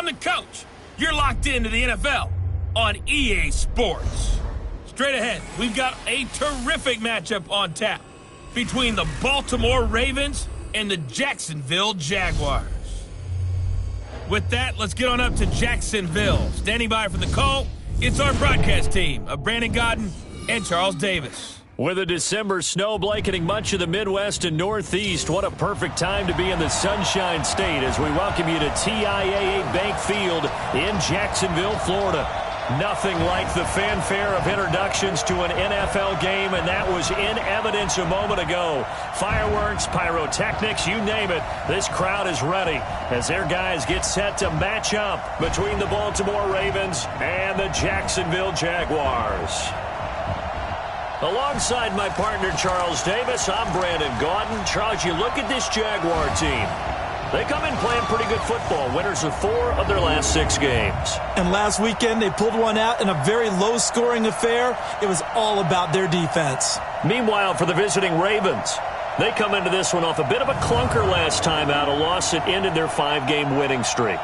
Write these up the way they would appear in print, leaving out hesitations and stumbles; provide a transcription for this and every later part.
I'm the coach. You're locked into the NFL on EA Sports. Straight ahead, we've got a terrific matchup on tap between the Baltimore Ravens and the Jacksonville Jaguars. With that, let's get on up to Jacksonville. Standing by for the call, it's our broadcast team of Brandon Godden and Charles Davis. With a December snow blanketing much of the Midwest and Northeast, what a perfect time to be in the Sunshine State as we welcome you to TIAA Bank Field in Jacksonville, Florida. Nothing like the fanfare of introductions to an NFL game, and that was in evidence a moment ago. Fireworks, pyrotechnics, you name it, this crowd is ready as their guys get set to match up between the Baltimore Ravens and the Jacksonville Jaguars. Alongside my partner, Charles Davis, I'm Brandon Godden. Charles, you look at this Jaguar team. They come in playing pretty good football, winners of 4 of their last 6 games. And last weekend, they pulled one out in a very low-scoring affair. It was all about their defense. Meanwhile, for the visiting Ravens, they come into this one off a bit of a clunker last time out, a loss that ended their 5-game winning streak.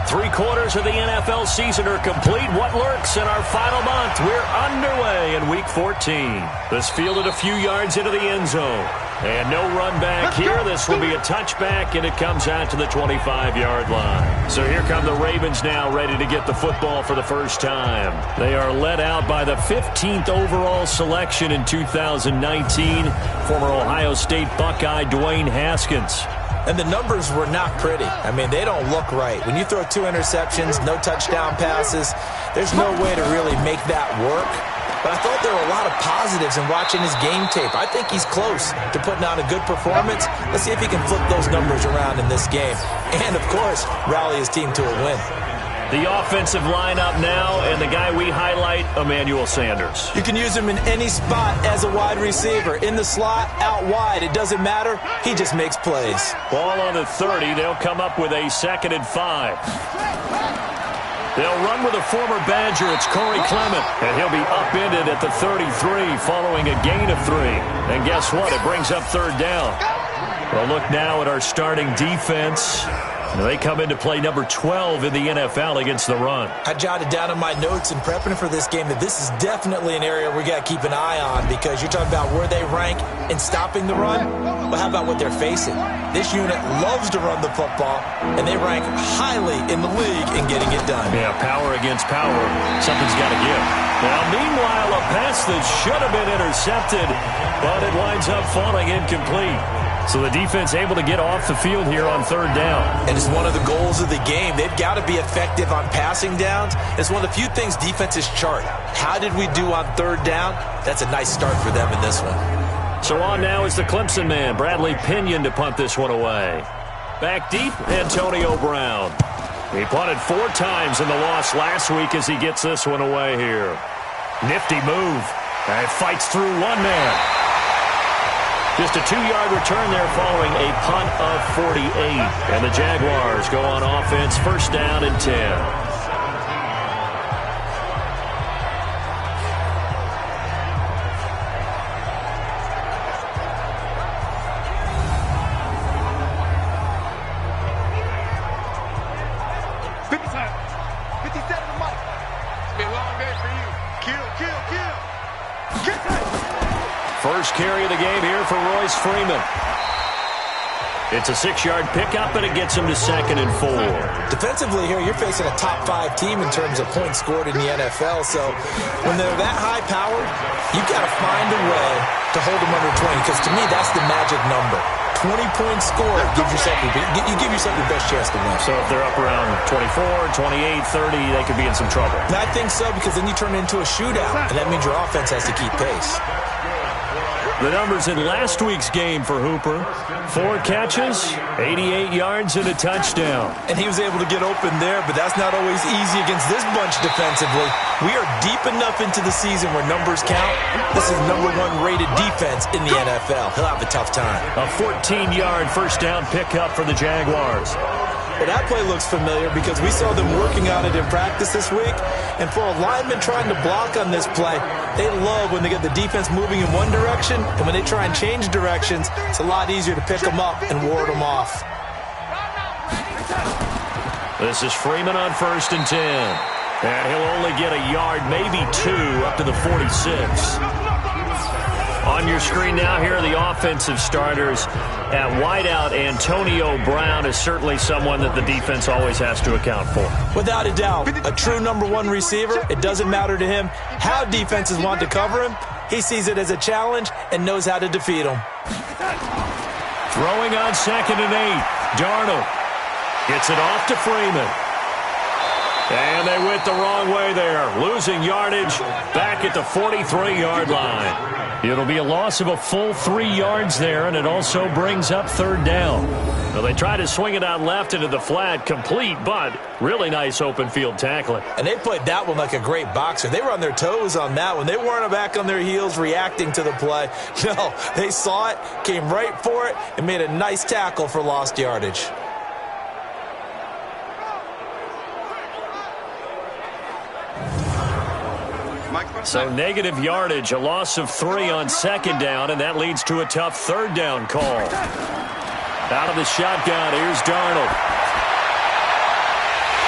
Three-quarters of the NFL season are complete. What lurks in our final month? We're underway in Week 14. This fielded a few yards into the end zone. And no run back here. This will be a touchback, and it comes out to the 25-yard line. So here come the Ravens now, ready to get the football for the first time. They are led out by the 15th overall selection in 2019. Former Ohio State Buckeye Dwayne Haskins. And the numbers were not pretty. I mean, they don't look right. When you throw 2 interceptions, no touchdown passes, there's no way to really make that work. But I thought there were a lot of positives in watching his game tape. I think he's close to putting on a good performance. Let's see if he can flip those numbers around in this game. And, of course, rally his team to a win. The offensive lineup now, and the guy we highlight, Emmanuel Sanders. You can use him in any spot as a wide receiver. In the slot, out wide, it doesn't matter. He just makes plays. Ball on the 30. They'll come up with a 2nd and 5. They'll run with a former Badger. It's Corey Clement, and he'll be upended at the 33 following a gain of 3. And guess what? It brings up 3rd down. Well, look now at our starting defense. They come into play number 12 in the NFL against the run. I jotted down in my notes in prepping for this game that this is definitely an area we got to keep an eye on because you're talking about where they rank in stopping the run. But how about what they're facing? This unit loves to run the football, and they rank highly in the league in getting it done. Yeah, power against power. Something's got to give. Now, meanwhile, a pass that should have been intercepted, but it winds up falling incomplete. So the defense able to get off the field here on 3rd down. And it's one of the goals of the game. They've got to be effective on passing downs. It's one of the few things defenses chart. How did we do on 3rd down? That's a nice start for them in this one. So on now is the Clemson man, Bradley Pinion, to punt this one away. Back deep, Antonio Brown. He punted 4 times in the loss last week as he gets this one away here. Nifty move. And fights through one man. Just a 2-yard return there following a punt of 48. And the Jaguars go on offense, 1st down and 10. First carry of the game here for Royce Freeman. It's a 6-yard pickup, and it gets him to 2nd and 4. Defensively here, you're facing a top 5 team in terms of points scored in the NFL. So when they're that high powered, you've got to find a way to hold them under 20, because to me, that's the magic number. 20 points scored, you give yourself your best chance to win. So if they're up around 24, 28, 30, they could be in some trouble. I think so, because then you turn it into a shootout, and that means your offense has to keep pace. The numbers in last week's game for Hooper: 4 catches, 88 yards, and a touchdown. And he was able to get open there, but that's not always easy against this bunch defensively. We are deep enough into the season where numbers count. This is #1 rated defense in the NFL. He'll have a tough time. A 14-yard first down pickup for the Jaguars. Well, that play looks familiar because we saw them working on it in practice this week. And for a lineman trying to block on this play, they love when they get the defense moving in one direction, and when they try and change directions, it's a lot easier to pick them up and ward them off. This is Freeman on 1st and 10. And he'll only get a yard, maybe 2, up to the 46. On your screen now, here are the offensive starters. At wideout, Antonio Brown is certainly someone that the defense always has to account for. Without a doubt, a true #1 receiver. It doesn't matter to him how defenses want to cover him. He sees it as a challenge and knows how to defeat them. Throwing on 2nd and 8. Darnold gets it off to Freeman. And they went the wrong way there, losing yardage back at the 43-yard line. It'll be a loss of a full 3 yards there, and it also brings up 3rd down. Well, they try to swing it out left into the flat, complete, but really nice open field tackling. And they played that one like a great boxer. They were on their toes on that one. They weren't back on their heels reacting to the play. No, they saw it, came right for it, and made a nice tackle for lost yardage. So negative yardage, a loss of 3 on 2nd down, and that leads to a tough 3rd down call. Out of the shotgun, here's Darnold.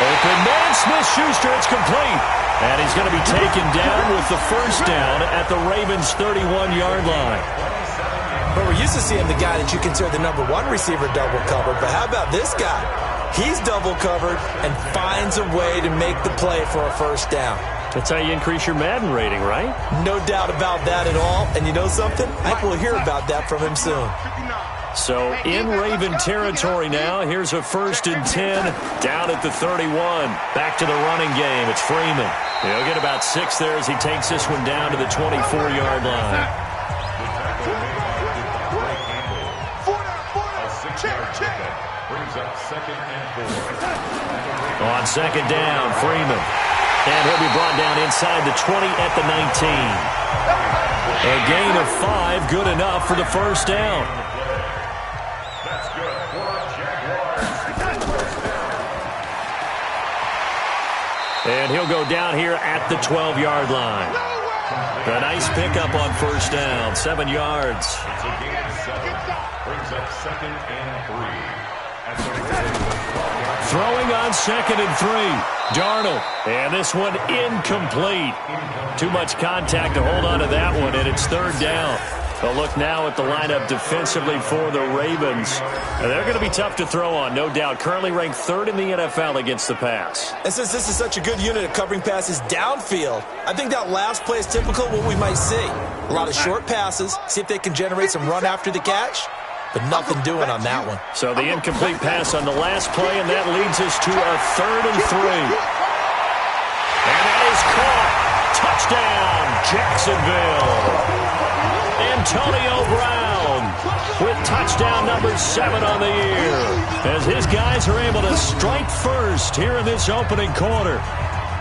Open man, Smith-Schuster, it's complete. And he's going to be taken down with the 1st down at the Ravens' 31-yard line. But we're used to seeing the guy that you consider the #1 receiver double covered. But how about this guy? He's double covered and finds a way to make the play for a 1st down. That's how you increase your Madden rating, right? No doubt about that at all. And you know something? I think we'll hear about that from him soon. So in Raven territory now. Here's a 1st and 10 down at the 31. Back to the running game. It's Freeman. He'll get about 6 there as he takes this one down to the 24-yard line. On 2nd down, Freeman. And he'll be brought down inside the 20 at the 19. A gain of 5, good enough for the 1st down. That's good for Jaguars. And he'll go down here at the 12-yard line. A nice pickup on 1st down, 7 yards. It's a gain of 7. Brings up 2nd and 3. Throwing on 2nd and 3. Darnold, and this one incomplete. Too much contact to hold on to that one, and it's 3rd down. A look now at the lineup defensively for the Ravens. And they're going to be tough to throw on, no doubt. Currently ranked 3rd in the NFL against the pass. And since this is such a good unit of covering passes downfield, I think that last play is typical of what we might see. A lot of short passes, see if they can generate some run after the catch. But nothing doing on that one. So the incomplete pass on the last play, and that leads us to a 3rd and 3. And that is caught. Touchdown, Jacksonville. Antonio Brown with touchdown number 7 on the year. As his guys are able to strike first here in this opening quarter.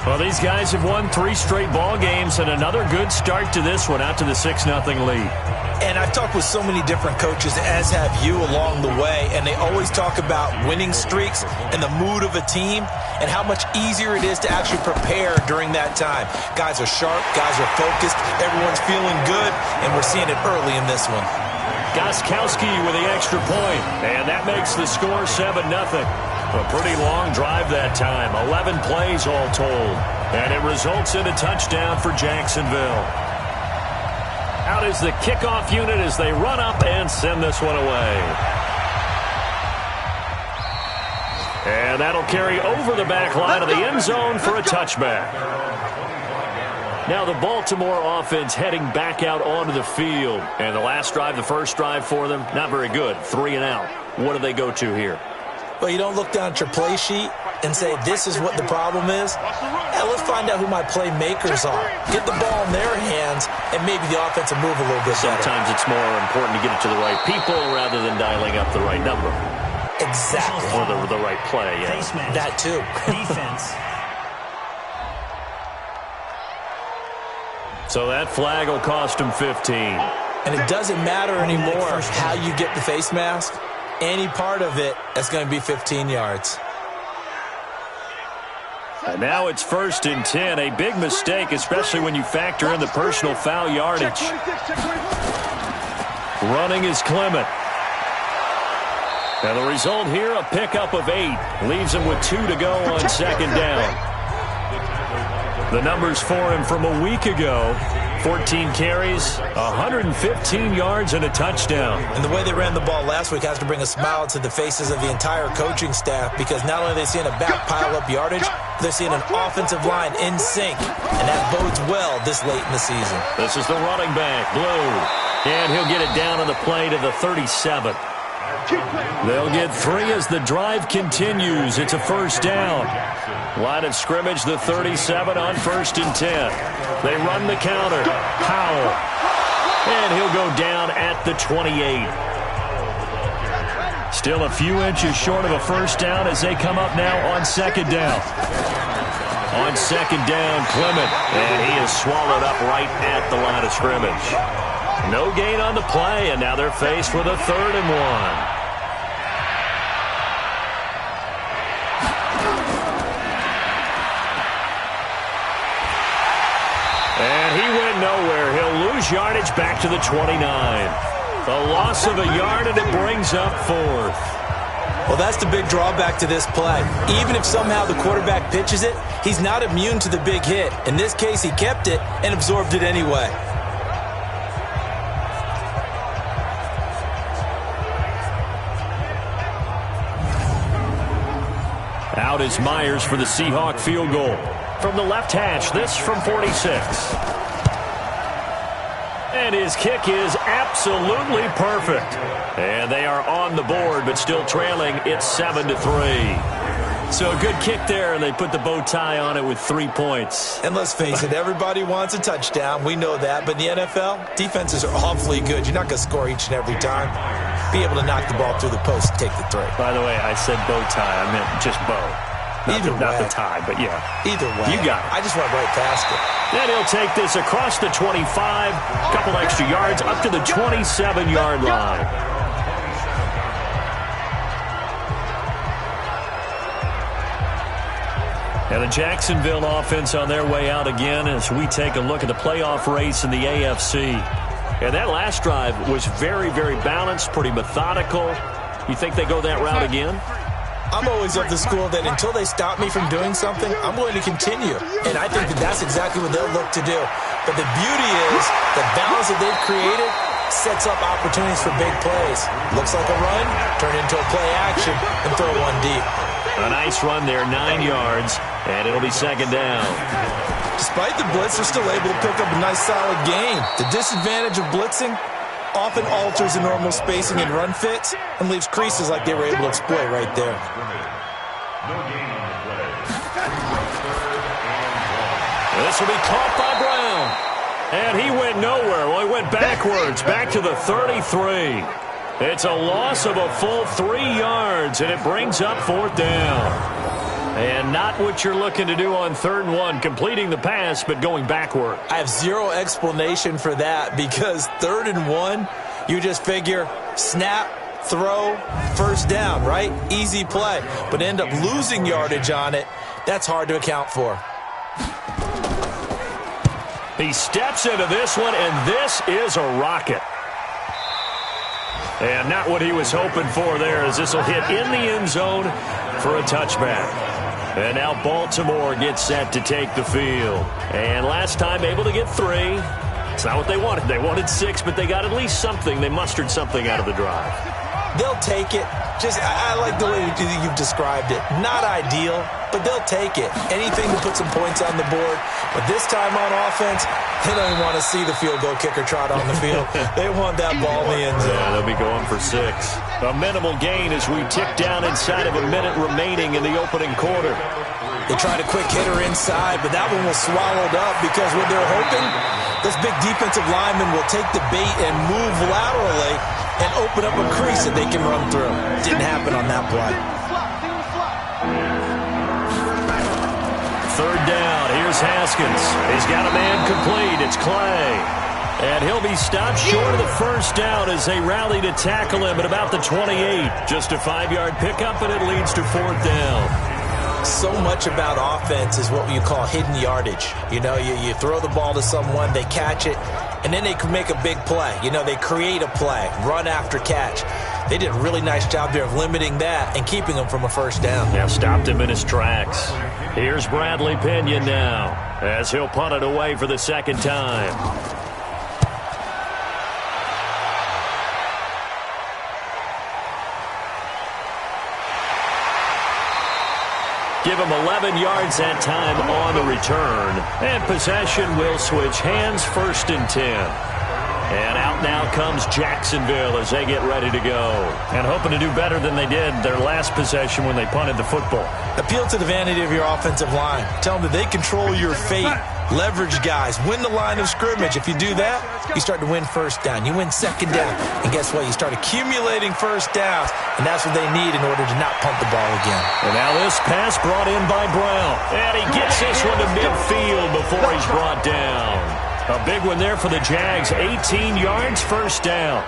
Well, these guys have won 3 straight ball games, and another good start to this one out to the 6-0 lead. And I've talked with so many different coaches, as have you along the way, and they always talk about winning streaks and the mood of a team and how much easier it is to actually prepare during that time. Guys are sharp, guys are focused, everyone's feeling good, and we're seeing it early in this one. Gostkowski with the extra point, and that makes the score 7-0. A pretty long drive that time, 11 plays all told, and it results in a touchdown for Jacksonville. Out is the kickoff unit as they run up and send this one away. And that'll carry over the back line of the end zone for a touchback. Now the Baltimore offense heading back out onto the field. And the last drive, the first drive for them, not very good. 3 and out. What do they go to here? Well, you don't look down at your play sheet and say, this is what the problem is. Yeah, let's find out who my playmakers are. Get the ball in their hands, and maybe the offense will move a little bit better. Sometimes it's more important to get it to the right people rather than dialing up the right number. Exactly. Or the right play, yeah. That too. Defense. So that flag will cost him 15. And it doesn't matter anymore how you get the face mask. Any part of it, that's going to be 15 yards. And now it's 1st and 10. A big mistake, especially when you factor in the personal foul yardage. Running is Clement. And the result here, a pickup of 8. Leaves him with 2 to go on 2nd down. The numbers for him from a week ago: 14 carries, 115 yards, and a touchdown. And the way they ran the ball last week has to bring a smile to the faces of the entire coaching staff, because not only are they seeing a back pile up yardage, they're seeing an offensive line in sync, and that bodes well this late in the season. This is the running back, Blue, and he'll get it down on the play to the 37. They'll get 3 as the drive continues. It's a 1st down. Line of scrimmage, the 37 on 1st and 10. They run the counter. Powell. And he'll go down at the 28. Still a few inches short of a 1st down as they come up now on 2nd down. On 2nd down, Clement. And he is swallowed up right at the line of scrimmage. No gain on the play, and now they're faced with a 3rd and 1. And he went nowhere. He'll lose yardage back to the 29. A loss of a yard, and it brings up 4th. Well, that's the big drawback to this play. Even if somehow the quarterback pitches it, he's not immune to the big hit. In this case, he kept it and absorbed it anyway. Out is Myers for the Seahawk field goal. From the left hash, this from 46. And his kick is absolutely perfect. And they are on the board, but still trailing. It's 7-3. So a good kick there, and they put the bow tie on it with 3 points. And let's face it, everybody wants a touchdown. We know that. But in the NFL, defenses are awfully good. You're not going to score each and every time. Be able to knock the ball through the post and take the 3. By the way, I said bow tie. I meant just bow. Not the tie, but yeah. Either way. You got it. I just went right past it. Then he'll take this across the 25, a couple extra yards, up to the 27-yard line. And the Jacksonville offense on their way out again as we take a look at the playoff race in the AFC. And that last drive was very, very balanced, pretty methodical. You think they go that route again? I'm always of the school that until they stop me from doing something, I'm going to continue. And I think that that's exactly what they'll look to do. But the beauty is the balance that they've created sets up opportunities for big plays. Looks like a run, turn into a play action, and throw one deep. A nice run there, 9 yards, and it'll be 2nd down. Despite the blitz, they're still able to pick up a nice solid gain. The disadvantage of blitzing often alters the normal spacing and run fits and leaves creases like they were able to exploit right there. This will be caught by Brown. And he went nowhere. Well, he went backwards, back to the 33. It's a loss of a full 3 yards, and it brings up 4th down. And not what you're looking to do on 3rd and 1, completing the pass, but going backward. I have zero explanation for that, because 3rd and 1, you just figure snap, throw, 1st down, right? Easy play. But end up losing yardage on it. That's hard to account for. He steps into this one, and this is a rocket. And not what he was hoping for there, as this will hit in the end zone for a touchback. And now Baltimore gets set to take the field. And last time able to get 3. It's not what they wanted. They wanted 6, but they got at least something. They mustered something out of the drive. They'll take it. I like the way you've described it. Not ideal, but they'll take it. Anything to put some points on the board. But this time on offense, they don't even want to see the field goal kicker trot on the field. They want that ball in the end zone. Yeah, they'll be going for 6. A minimal gain as we tick down inside of a minute remaining in the opening quarter. They tried a quick hitter inside, but that one was swallowed up because what they're hoping, this big defensive lineman will take the bait and move laterally and open up a crease that they can run through. Didn't happen on that play. 3rd down. Here's Haskins. He's got a man complete. It's Clay. And he'll be stopped short of the 1st down as they rally to tackle him at about the 28. Just a 5-yard pickup, and it leads to 4th down. So much about offense is what you call hidden yardage. You know, you throw the ball to someone, they catch it, and then they can make a big play. You know, they create a play, run after catch. They did a really nice job there of limiting that and keeping him from a 1st down. Yeah, stopped him in his tracks. Here's Bradley Pinion now as he'll punt it away for the 2nd time. Give him 11 yards that time on the return. And possession will switch hands, 1st and 10. And out now comes Jacksonville as they get ready to go. And hoping to do better than they did their last possession when they punted the football. Appeal to the vanity of your offensive line. Tell them that they control your fate. Leverage guys. Win the line of scrimmage. If you do that, you start to win 1st down. You win 2nd down. And guess what? You start accumulating 1st downs. And that's what they need in order to not punt the ball again. And now this pass brought in by Brown. And he gets this one to midfield before he's brought down. A big one there for the Jags. 18 yards, 1st down.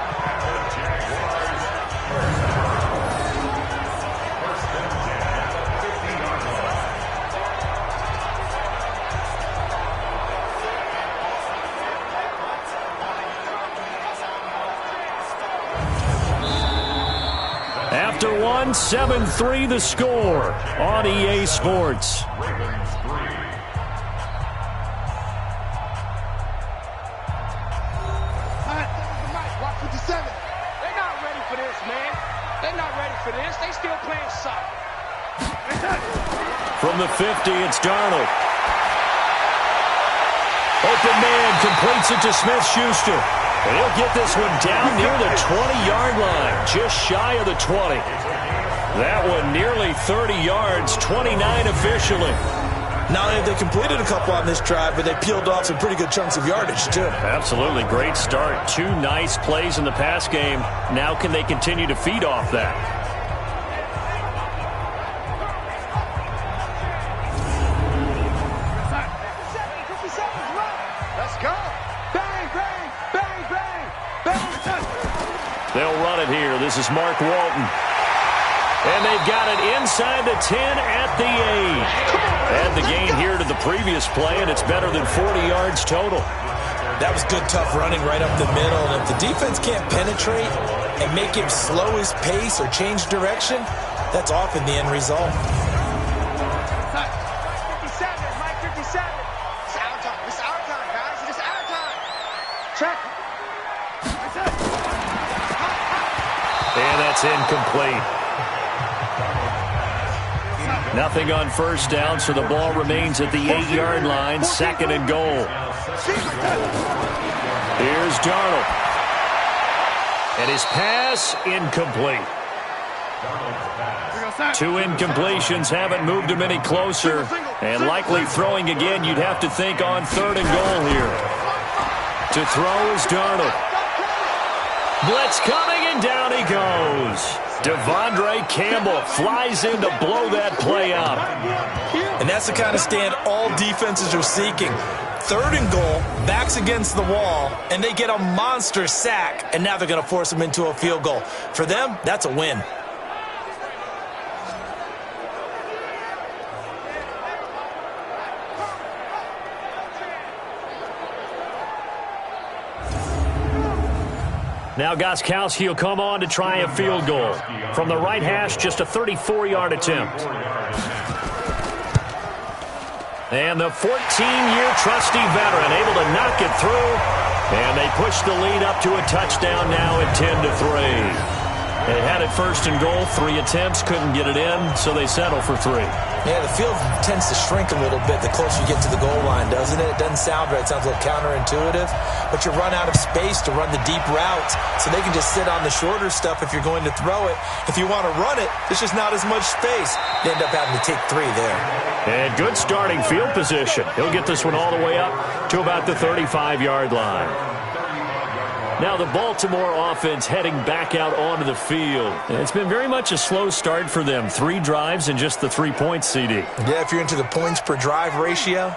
After 7-3 the score on EA Sports. From the 50, it's Darnold. Open man completes it to Smith-Schuster. And he'll get this one down near the 20-yard line, just shy of the 20. That one nearly 30 yards, 29 officially. Not only have they completed a couple on this drive, but they peeled off some pretty good chunks of yardage, too. Absolutely. Great start. 2 nice plays in the pass game. Now can they continue to feed off that? They'll run it here. This is Mark Walton. And they've got it inside the 10 at the 8. Add the gain here to the previous play, and it's better than 40 yards total. That was good, tough running right up the middle. And if the defense can't penetrate and make him slow his pace or change direction, that's often the end result. Mike 57. It's our time. It's our time, guys. It's our time. Check. And that's incomplete. Nothing on 1st down, so the ball remains at the 8-yard line, 2nd and goal. Here's Darnold. And his pass incomplete. 2 incompletions haven't moved him any closer. And likely throwing again, you'd have to think on 3rd and goal here. To throw is Darnold. Blitz coming, and down he goes. Devondre Campbell flies in to blow that play up. And that's the kind of stand all defenses are seeking. 3rd and goal, backs against the wall, and they get a monster sack, and now they're going to force them into a field goal. For them, that's a win. Now Gostkowski will come on to try a field goal. From the right hash, just a 34-yard attempt. And the 14-year trusty veteran able to knock it through. And they push the lead up to a touchdown now at 10-3. They had it first and goal, 3 attempts, couldn't get it in, so they settle for 3. Yeah, the field tends to shrink a little bit the closer you get to the goal line, doesn't it? It doesn't sound right. It sounds a little counterintuitive. But you run out of space to run the deep routes, so they can just sit on the shorter stuff if you're going to throw it. If you want to run it, there's just not as much space. They end up having to take 3 there. And good starting field position. He'll get this one all the way up to about the 35-yard line. Now the Baltimore offense heading back out onto the field. It's been very much a slow start for them. 3 drives and just the 3 points, CD. Yeah, if you're into the points per drive ratio,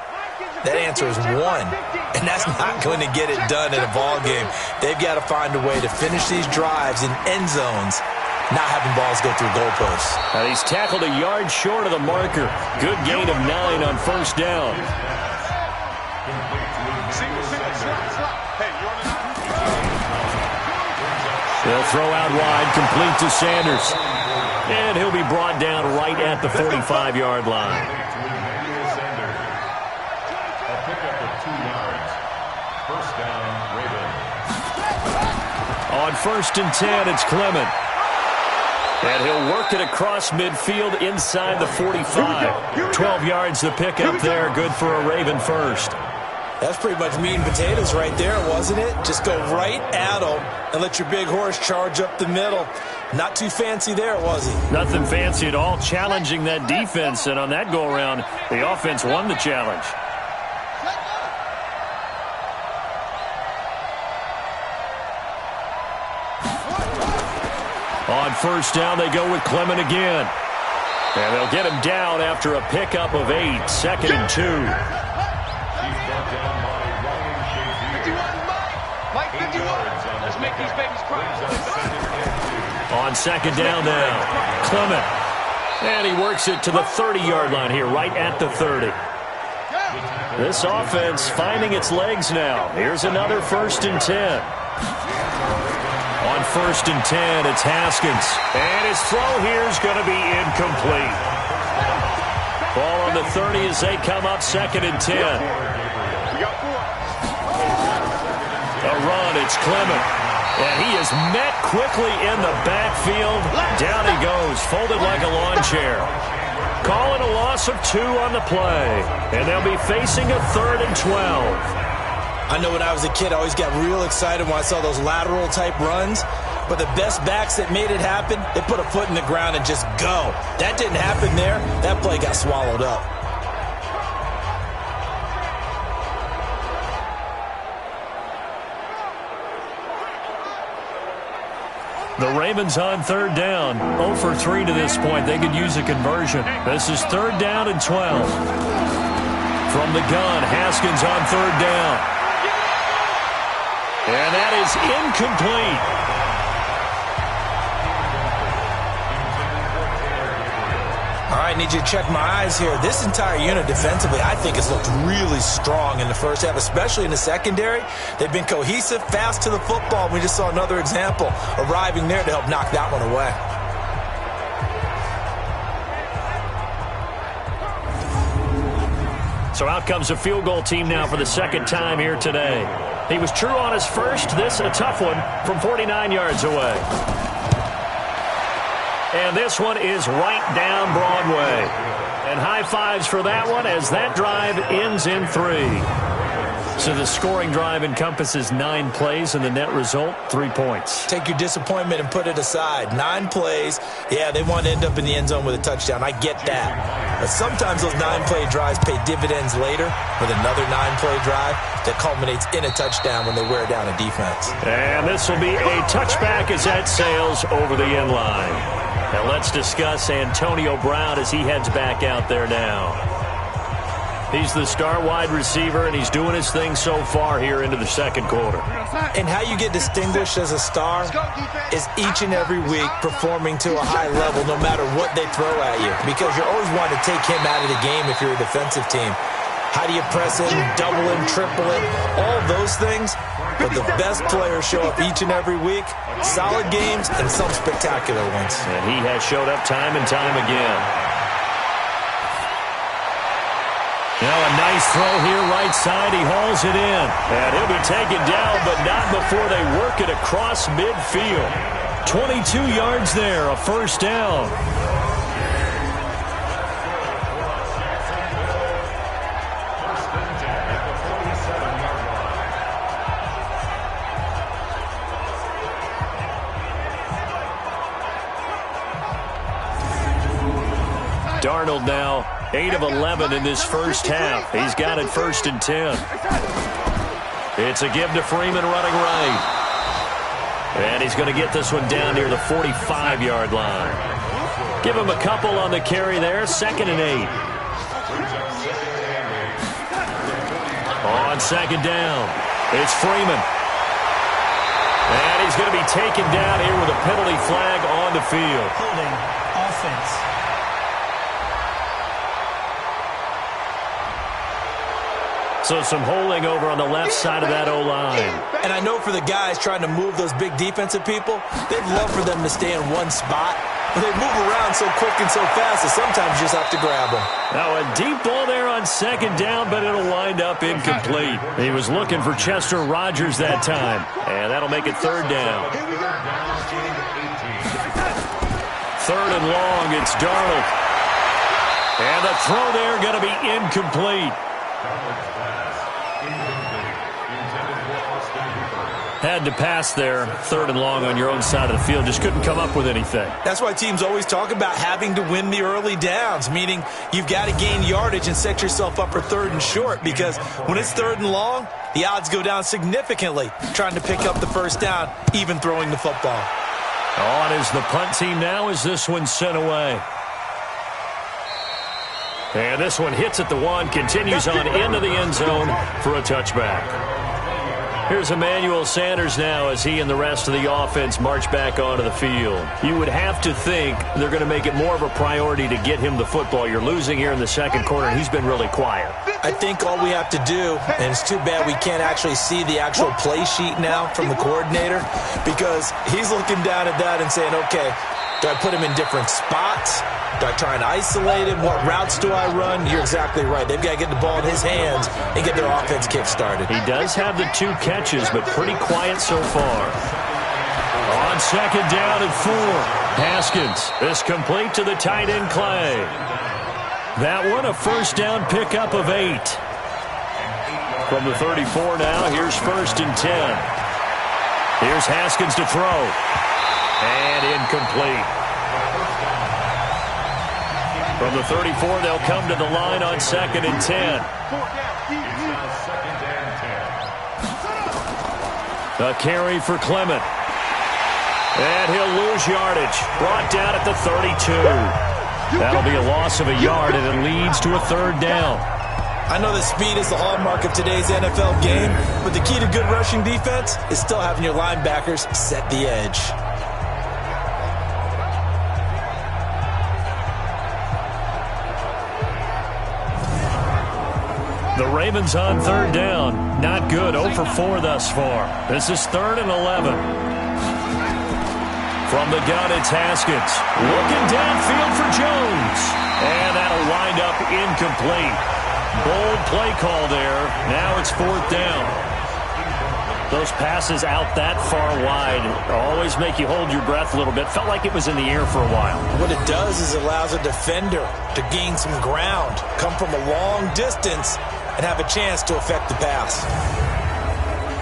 that answer is 1. And that's not going to get it done in a ball game. They've got to find a way to finish these drives in end zones, not having balls go through goalposts. Now he's tackled a yard short of the marker. Good gain of 9 on first down. They'll throw out wide, complete to Sanders. And he'll be brought down right at the 45-yard line. A pickup of 2 yards. First down, Ravens. On first and 10, it's Clement. And he'll work it across midfield inside the 45. 12 yards the pickup there, good for a Raven first. That's pretty much meat and potatoes right there, wasn't it? Just go right at them and let your big horse charge up the middle. Not too fancy there, was he? Nothing fancy at all, challenging that defense. And on that go-around, the offense won the challenge. On first down, they go with Clement again. And they'll get him down after a pickup of 8, second and 2. Let's make these babies cry. On second down now, Clement. And he works it to the 30-yard line here, right at the 30. This offense finding its legs now. Here's another first and 10. On first and 10, it's Haskins. And his throw here is going to be incomplete. Ball on the 30 as they come up second and 10. A run, it's Clement. And he is met quickly in the backfield. Down he goes, folded like a lawn chair. Call it a loss of 2 on the play. And they'll be facing a 3rd and 12. I know when I was a kid, I always got real excited when I saw those lateral-type runs. But the best backs that made it happen, they put a foot in the ground and just go. That didn't happen there. That play got swallowed up. The Ravens on third down. 0 for 3 to this point. They could use a conversion. This is 3rd down and 12. From the gun, Haskins on 3rd down. And that is incomplete. All right, I need you to check my eyes here. This entire unit defensively, I think, has looked really strong in the first half, especially in the secondary. They've been cohesive, fast to the football. We just saw another example arriving there to help knock that one away. So out comes a field goal team now for the second time here today. He was true on his first. This a tough one from 49 yards away. And this one is right down Broadway. And high fives for that one as that drive ends in 3. So the scoring drive encompasses 9 plays, and the net result, 3 points. Take your disappointment and put it aside. 9 plays. Yeah, they want to end up in the end zone with a touchdown. I get that. But sometimes those 9-play drives pay dividends later with another 9-play drive that culminates in a touchdown when they wear down a defense. And this will be a touchback as that sails over the end line. Now let's discuss Antonio Brown as he heads back out there now. He's the star wide receiver, and he's doing his thing so far here into the second quarter. And how you get distinguished as a star is each and every week performing to a high level no matter what they throw at you, because you're always wanting to take him out of the game if you're a defensive team. How do you press him, double him, triple him, all those things? But the best players show up each and every week, solid games and some spectacular ones. And he has showed up time and time again. Now a nice throw here, right side. He hauls it in. And he'll be taken down, but not before they work it across midfield. 22 yards there, a first down. Darnold now 8 of 11 in this first half. He's got it 1st and 10. It's a give to Freeman running right. And he's going to get this one down near the 45-yard line. Give him a couple on the carry there. 2nd and 8. On 2nd down, it's Freeman. And he's going to be taken down here with a penalty flag on the field. Holding offense. So some holding over on the left side of that O-line. And I know for the guys trying to move those big defensive people, they'd love for them to stay in one spot. But they move around so quick and so fast that sometimes you just have to grab them. Now a deep ball there on 2nd down, but it'll wind up incomplete. He was looking for Chester Rogers that time. And that'll make it 3rd down. 3rd and long, it's Darnold. And the throw there going to be incomplete. Had to pass there, 3rd and long on your own side of the field. Just couldn't come up with anything. That's why teams always talk about having to win the early downs, meaning you've got to gain yardage and set yourself up for 3rd and short, because when it's 3rd and long, the odds go down significantly trying to pick up the 1st down, even throwing the football. On is the punt team now as this one's sent away. And this one hits at the 1, continues on into the end zone for a touchback. Here's Emmanuel Sanders now as he and the rest of the offense march back onto the field. You would have to think they're going to make it more of a priority to get him the football. You're losing here in the 2nd quarter, and he's been really quiet. I think all we have to do, and it's too bad we can't actually see the actual play sheet now from the coordinator, because he's looking down at that and saying, okay, do I put him in different spots? Do I try and isolate him? What routes do I run? You're exactly right. They've got to get the ball in his hands and get their offense kick-started. He does have the 2 catches, but pretty quiet so far. On 2nd down and 4, Haskins is complete to the tight end Clay. That one a 1st down pickup of 8. From the 34 now, here's 1st and 10. Here's Haskins to throw. And incomplete. From the 34, they'll come to the line on 2nd and 10. A carry for Clement. And he'll lose yardage. Brought down at the 32. That'll be a loss of a yard, and it leads to a 3rd down. I know that speed is the hallmark of today's NFL game, but the key to good rushing defense is still having your linebackers set the edge. The Ravens on 3rd down. Not good. 0 for 4 thus far. This is 3rd and 11. From the gun, it's Haskins. Looking downfield for Jones. And that'll wind up incomplete. Bold play call there. Now it's 4th down. Those passes out that far wide always make you hold your breath a little bit. Felt like it was in the air for a while. What it does is it allows a defender to gain some ground, come from a long distance, and have a chance to affect the pass.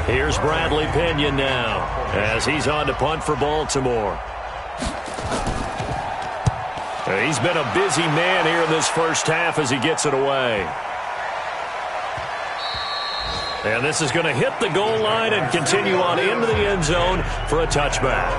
Here's Bradley Pinion now as he's on to punt for Baltimore. He's been a busy man here in this first half as he gets it away. And this is going to hit the goal line and continue on into the end zone for a touchback.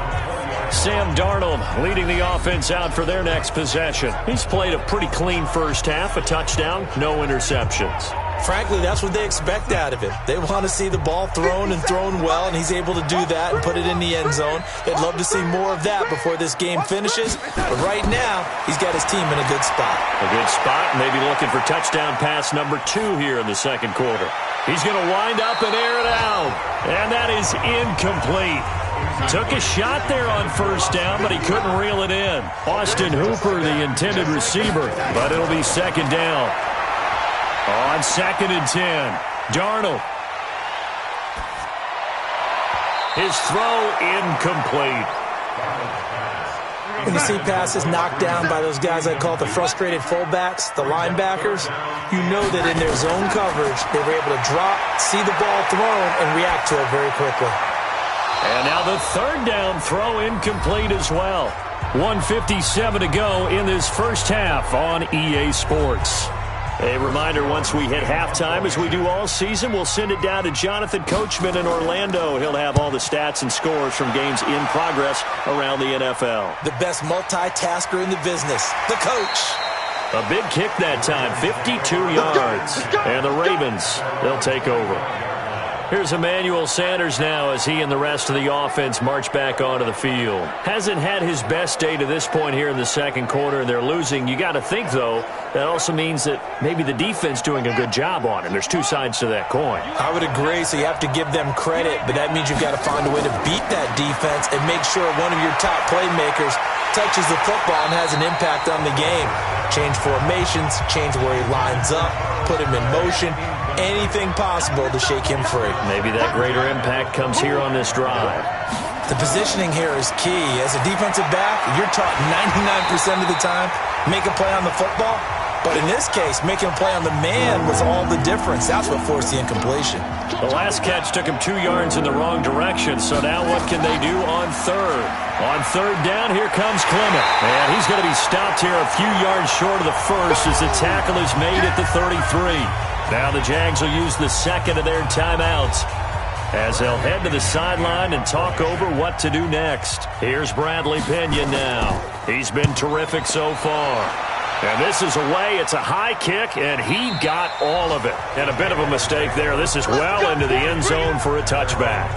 Sam Darnold leading the offense out for their next possession. He's played a pretty clean first half, a touchdown, no interceptions. Frankly, that's what they expect out of him. They want to see the ball thrown and thrown well, and he's able to do that and put it in the end zone. They'd love to see more of that before this game finishes. But right now, he's got his team in a good spot. A good spot, maybe looking for touchdown pass number 2 here in the 2nd quarter. He's going to wind up and air it out. And that is incomplete. Took a shot there on 1st down, but he couldn't reel it in. Austin Hooper, the intended receiver, but it'll be 2nd down. On 2nd and 10, Darnold. His throw incomplete. When you see passes knocked down by those guys I call the frustrated fullbacks, the linebackers, you know that in their zone coverage, they were able to drop, see the ball thrown, and react to it very quickly. And now the third down throw incomplete as well. 1:57 to go in this first half on EA Sports. A reminder, once we hit halftime, as we do all season, we'll send it down to Jonathan Coachman in Orlando. He'll have all the stats and scores from games in progress around the NFL. The best multitasker in the business, the coach. A big kick that time, 52 yards. And the Ravens, they'll take over. Here's Emmanuel Sanders now as he and the rest of the offense march back onto the field. Hasn't had his best day to this point here in the second quarter, and they're losing. You got to think, though, that also means that maybe the defense doing a good job on him. There's two sides to that coin. I would agree, so you have to give them credit, but that means you've got to find a way to beat that defense and make sure one of your top playmakers touches the football and has an impact on the game. Change formations, change where he lines up, put him in motion, anything possible to shake him free. Maybe that greater impact comes here on this drive. The positioning here is key. As a defensive back, you're taught 99% of the time, make a play on the football. But in this case, making a play on the man was all the difference. That's what forced the incompletion. The last catch took him 2 yards in the wrong direction, so now what can they do on third? On third down, here comes Clement. And he's going to be stopped here a few yards short of the first as the tackle is made at the 33. Now the Jags will use the second of their timeouts as they'll head to the sideline and talk over what to do next. Here's Bradley Pinion now. He's been terrific so far. And this is away. It's a high kick, and he got all of it. And a bit of a mistake there. This is well into the end zone for a touchback.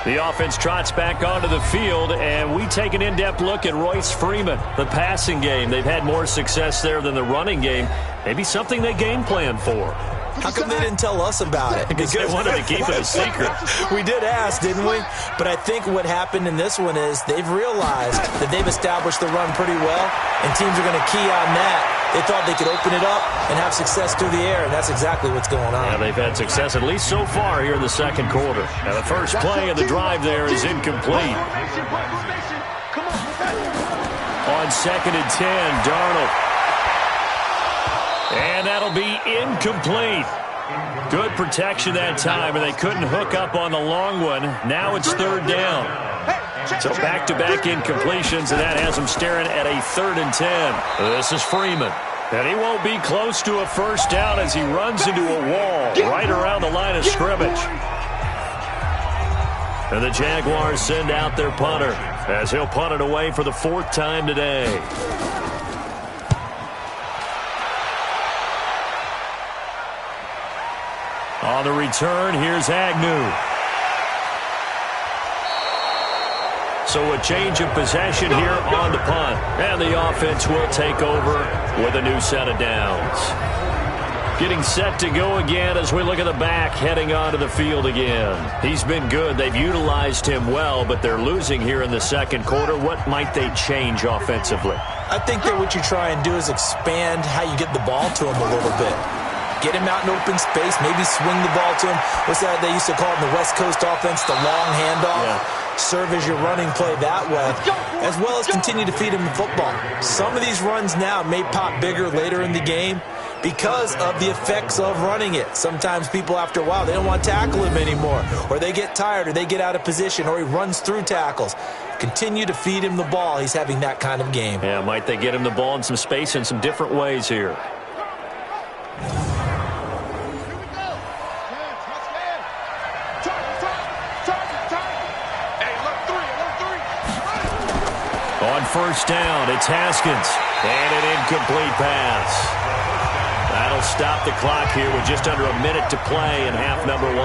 The offense trots back onto the field, and we take an in-depth look at Royce Freeman. The passing game, they've had more success there than the running game. Maybe something they game plan for. How come they didn't tell us about it? Because they wanted to keep it a secret. We did ask, didn't we? But I think what happened in this one is they've realized that they've established the run pretty well, and teams are going to key on that. They thought they could open it up and have success through the air, and that's exactly what's going on. Yeah, they've had success at least so far here in the second quarter. And the first play of the drive there is incomplete. On 2nd and 10, Darnold. And that'll be incomplete. Good protection that time, and they couldn't hook up on the long one. Now it's third down. So back-to-back incompletions, and that has them staring at a 3rd and 10. This is Freeman. And he won't be close to a first down as he runs into a wall right around the line of scrimmage. And the Jaguars send out their punter as he'll punt it away for the 4th time today. On the return, here's Agnew. So a change of possession here on the punt. And the offense will take over with a new set of downs. Getting set to go again as we look at the back heading onto the field again. He's been good. They've utilized him well, but they're losing here in the second quarter. What might they change offensively? I think that what you try and do is expand how you get the ball to him a little bit. Get him out in open space, maybe swing the ball to him. What's that they used to call it in the West Coast offense, the long handoff? Yeah. Serve as your running play that way, as well as continue to feed him the football. Some of these runs now may pop bigger later in the game because of the effects of running it. Sometimes people, after a while, they don't want to tackle him anymore, or they get tired, or they get out of position, or he runs through tackles. Continue to feed him the ball. He's having that kind of game. Yeah, might they get him the ball in some space in some different ways here. On first down, it's Haskins. And an incomplete pass. That'll stop the clock here with just under a minute to play in half number 1.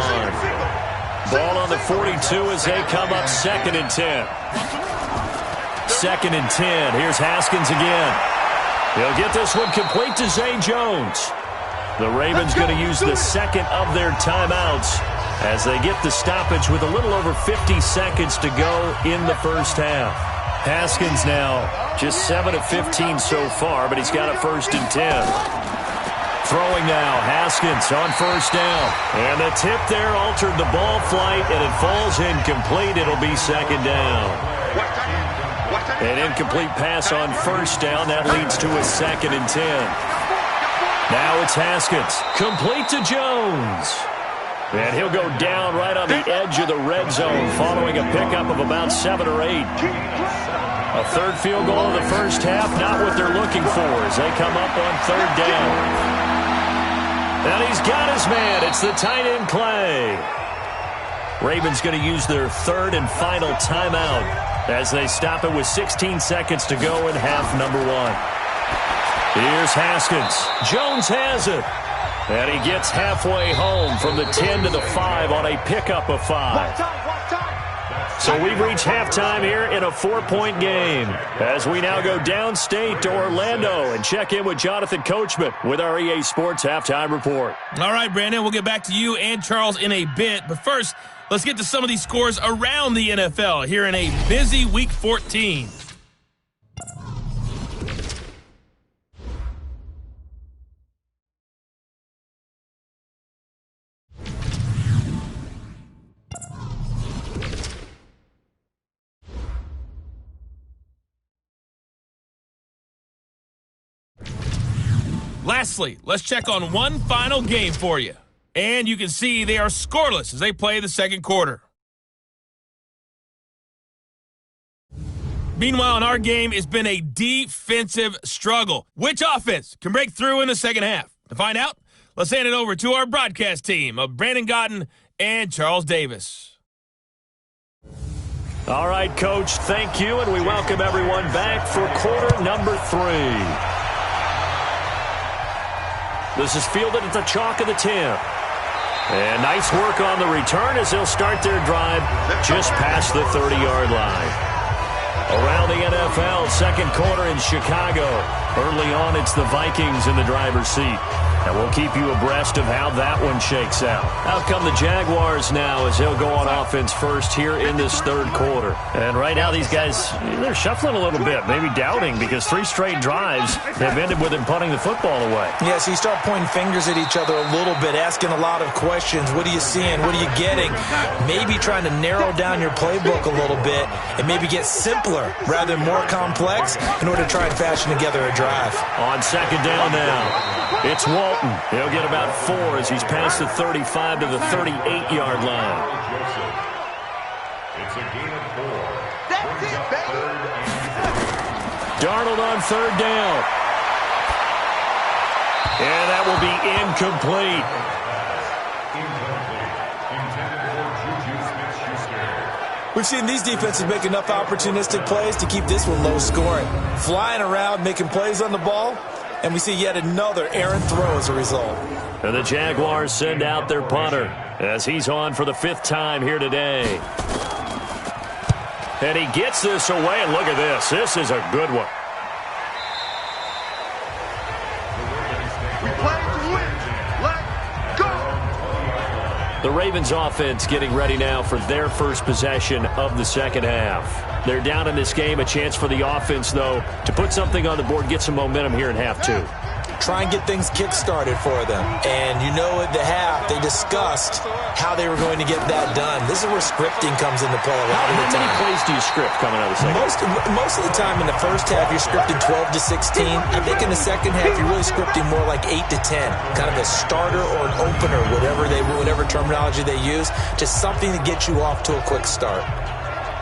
Ball on the 42 as they come up 2nd and 10. 2nd and 10. Here's Haskins again. He'll get this one complete to Zay Jones. The Ravens going to use the second of their timeouts as they get the stoppage with a little over 50 seconds to go in the first half. Haskins now just 7 of 15 so far, but he's got a 1st and 10. Throwing now, Haskins on first down. And the tip there altered the ball flight, and it falls incomplete. It'll be 2nd down. An incomplete pass on first down. That leads to a 2nd and 10. Now it's Haskins. Complete to Jones. And he'll go down right on the edge of the red zone following a pickup of about 7 or 8. A third field goal in the first half, not what they're looking for as they come up on 3rd down. And he's got his man. It's the tight end Clay. Ravens going to use their 3rd and final timeout as they stop it with 16 seconds to go in half number 1. Here's Haskins. Jones has it. And he gets halfway home from the 10 to the 5 on a pickup of 5. So we've reached halftime here in a 4-point game as we now go downstate to Orlando and check in with Jonathan Coachman with our EA Sports Halftime Report. All right, Brandon, we'll get back to you and Charles in a bit. But first, let's get to some of these scores around the NFL here in a busy Week 14. Lastly, let's check on one final game for you. And you can see they are scoreless as they play the second quarter. Meanwhile, in our game, it's been a defensive struggle. Which offense can break through in the second half? To find out, let's hand it over to our broadcast team of Brandon Gotten and Charles Davis. All right, Coach, thank you, and we welcome everyone back for quarter number 3. This is fielded at the chalk of the 10. And nice work on the return as they'll start their drive just past the 30-yard line. Around the NFL, second quarter in Chicago. Early on, it's the Vikings in the driver's seat. And we'll keep you abreast of how that one shakes out. Out come the Jaguars now as they'll go on offense first here in this third quarter. And right now these guys, they're shuffling a little bit, maybe doubting because 3 straight drives have ended with them punting the football away. Yeah, so you start pointing fingers at each other a little bit, asking a lot of questions. What are you seeing? What are you getting? Maybe trying to narrow down your playbook a little bit and maybe get simpler rather than more complex in order to try and fashion together a drive. On second down now, it's Walton. He'll get about 4 as he's past the 35 to the 38-yard line. It's a gain of 4. That's it, baby. Darnold on third down. And that will be incomplete. We've seen these defenses make enough opportunistic plays to keep this one low scoring. Flying around, making plays on the ball, and we see yet another errant throw as a result. And the Jaguars send out their punter as he's on for the 5th time here today. And he gets this away, and look at this. This is a good one. We play to win. Let go. The Ravens offense getting ready now for their first possession of the second half. They're down in this game. A chance for the offense, though, to put something on the board, get some momentum here in half 2. Try and get things kick-started for them. And you know at the half, they discussed how they were going to get that done. This is where scripting comes into play a lot of the time. How many plays do you script coming out of the second half? Most of the time in the first half, you're scripting 12 to 16. I think in the second half, you're really scripting more like 8 to 10. Kind of a starter or an opener, whatever terminology they use, just something to get you off to a quick start.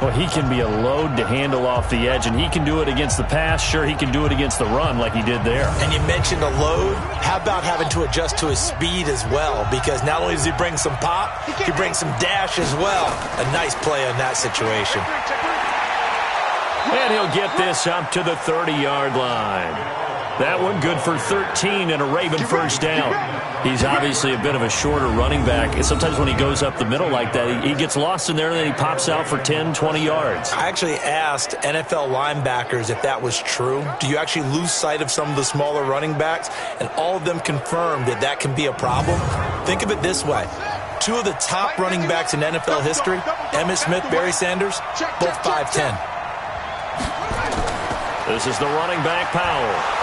Well, he can be a load to handle off the edge, and he can do it against the pass. Sure, he can do it against the run like he did there. And you mentioned a load. How about having to adjust to his speed as well? Because not only does he bring some pop, he brings some dash as well. A nice play on that situation. And he'll get this up to the 30-yard line. That one good for 13 and a Raven first down. He's obviously a bit of a shorter running back. And sometimes when he goes up the middle like that, he gets lost in there and then he pops out for 10, 20 yards. I actually asked NFL linebackers if that was true. Do you actually lose sight of some of the smaller running backs? And all of them confirmed that that can be a problem. Think of it this way. 2 of the top running backs in NFL history, Emmitt Smith, Barry Sanders, both 5'10". This is the running back, Powell.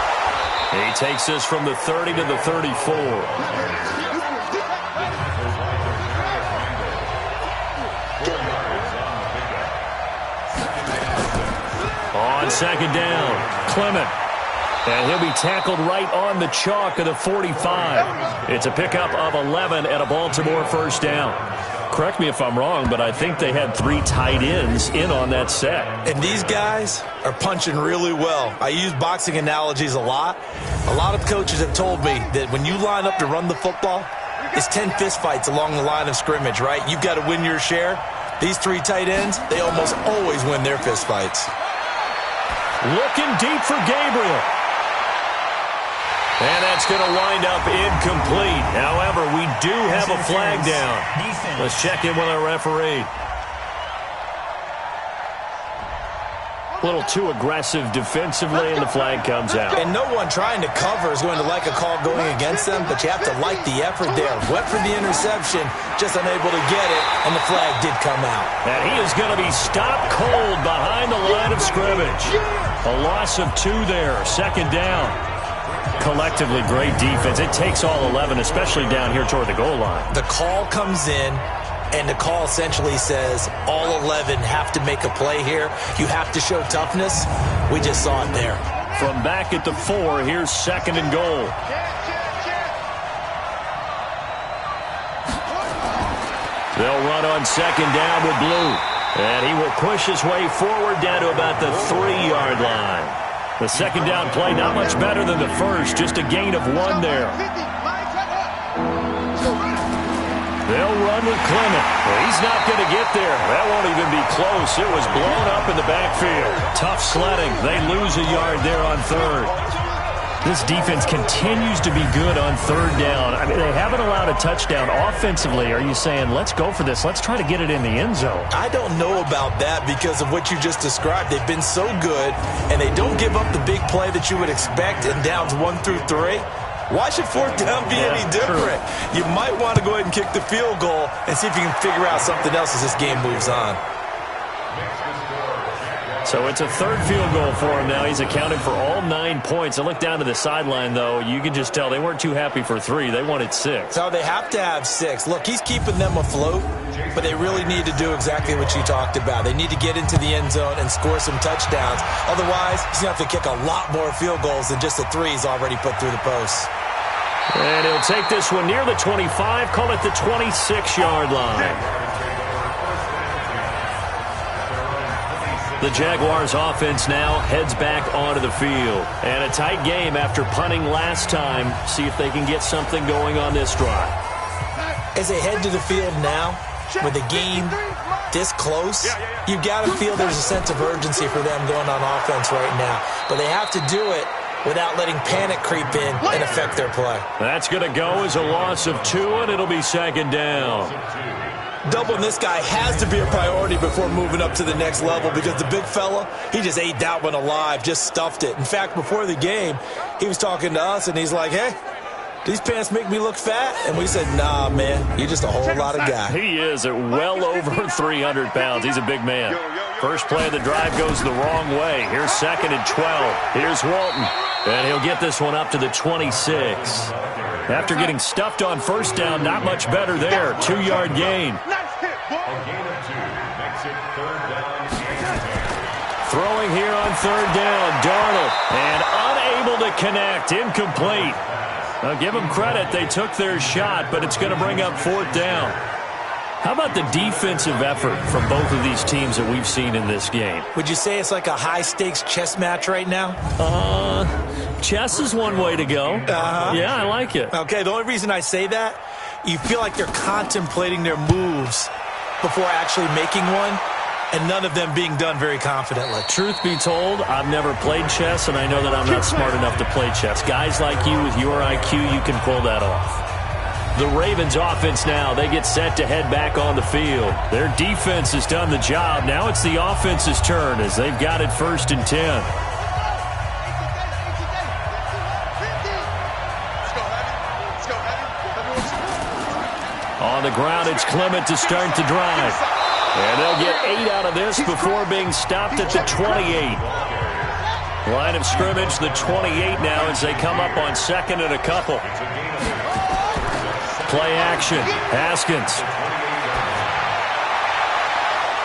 He takes this from the 30 to the 34. On On second down, Clement. And he'll be tackled right on the chalk of the 45. It's a pickup of 11 and a Baltimore first down. Correct me if I'm wrong, but I think they had 3 tight ends in on that set. And these guys are punching really well. I use boxing analogies a lot. A lot of coaches have told me that when you line up to run the football, it's 10 fistfights along the line of scrimmage, right? You've got to win your share. These 3 tight ends, they almost always win their fistfights. Looking deep for Gabriel. And that's going to wind up incomplete. However, we do have a flag down. Let's check in with our referee. A little too aggressive defensively, and the flag comes out. And no one trying to cover is going to like a call going against them, but you have to like the effort there. Went for the interception, just unable to get it, and the flag did come out. And he is going to be stopped cold behind the line of scrimmage. A loss of 2 there, second down. Collectively, great defense. It takes all 11, especially down here toward the goal line. The call comes in, and the call essentially says all 11 have to make a play here. You have to show toughness. We just saw it there. From back at the 4, here's second and goal. They'll run on second down with Blue. And he will push his way forward down to about the 3-yard line. The second down play not much better than the first, just a gain of 1 there. They'll run with Clement. Well, he's not going to get there. That won't even be close. It was blown up in the backfield. Tough sledding. They lose a yard there on third. This defense continues to be good on third down. I mean, they haven't allowed a touchdown offensively. Are you saying, let's go for this? Let's try to get it in the end zone. I don't know about that because of what you just described. They've been so good, and they don't give up the big play that you would expect in downs 1 through 3. Why should fourth down be any different? True. You might want to go ahead and kick the field goal and see if you can figure out something else as this game moves on. So it's a third field goal for him now. He's accounted for all 9 points. I look down to the sideline, though. You can just tell they weren't too happy for 3. They wanted 6. So they have to have 6. Look, he's keeping them afloat, but they really need to do exactly what you talked about. They need to get into the end zone and score some touchdowns. Otherwise, he's going to have to kick a lot more field goals than just the 3 he's already put through the posts. And he'll take this one near the 25, call it the 26-yard line. The Jaguars offense now heads back onto the field. And a tight game after punting last time. See if they can get something going on this drive. As they head to the field now, with the game this close, you've got to feel there's a sense of urgency for them going on offense right now. But they have to do it without letting panic creep in and affect their play. That's going to go as a loss of 2, and it'll be second down. Doubling this guy has to be a priority before moving up to the next level because the big fella, he just ate that one alive, just stuffed it. In fact, before the game, he was talking to us, and he's like, hey, these pants make me look fat? And we said, nah, man, you're just a whole lot of guy. He is at well over 300 pounds. He's a big man. First play of the drive goes the wrong way. Here's second and 12. Here's Walton. And he'll get this one up to the 26. After getting stuffed on first down, not much better there. 2-yard gain. A gain of 2 makes it third down. Throwing here on third down, Darnold. And unable to connect, incomplete. Now give them credit, they took their shot, but it's going to bring up fourth down. How about the defensive effort from both of these teams that we've seen in this game? Would you say it's like a high-stakes chess match right now? Chess is one way to go. Yeah, I like it. Okay, the only reason I say that, you feel like they're contemplating their moves before actually making one, and none of them being done very confidently. Truth be told, I've never played chess, and I know that I'm not smart enough to play chess. Guys like you with your IQ, you can pull that off. The Ravens offense now, they get set to head back on the field. Their defense has done the job. Now it's the offense's turn as they've got it first and 10. On the ground, it's Clement to start the drive. And they'll get 8 out of this before being stopped at the 28. Line of scrimmage, the 28 now as they come up on second and a couple. Play action, Haskins.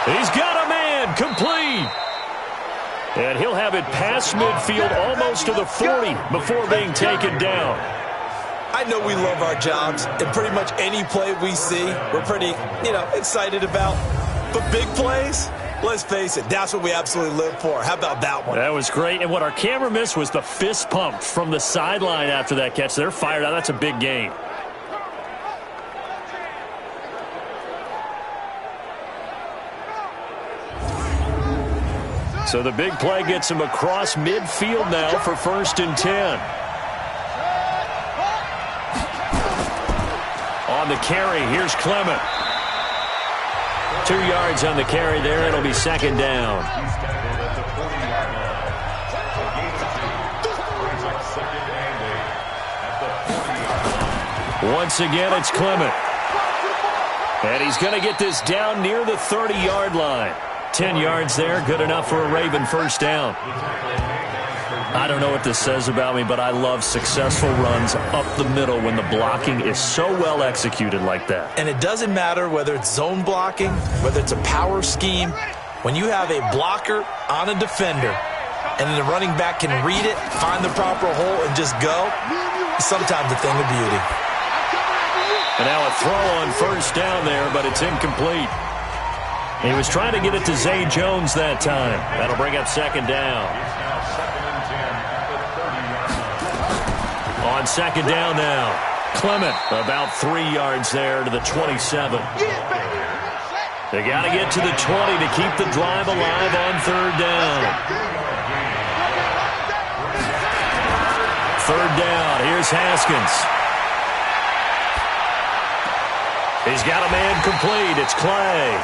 He's got a man, complete. And he'll have it past midfield almost to the 40 before being taken down. I know we love our jobs, and pretty much any play we see, we're pretty, excited about. But big plays, let's face it, that's what we absolutely live for. How about that one? That was great. And what our camera missed was the fist pump from the sideline after that catch. They're fired out. That's a big gain. So the big play gets him across midfield now for 1st and 10. On the carry, here's Clement. 2 yards on the carry there. It'll be 2nd down. Once again, it's Clement. And he's going to get this down near the 30-yard line. 10 yards there, good enough for a Raven 1st down. I don't know what this says about me, but I love successful runs up the middle when the blocking is so well executed like that. And it doesn't matter whether it's zone blocking, whether it's a power scheme. When you have a blocker on a defender and then the running back can read it, find the proper hole, and just go, it's sometimes a thing of beauty. And now a throw on 1st down there, but it's incomplete. He was trying to get it to Zay Jones that time. That'll bring up 2nd down. On 2nd down now, Clement about 3 yards there to the 27. They got to get to the 20 to keep the drive alive on 3rd down. 3rd down, here's Haskins. He's got a man complete. It's Clay.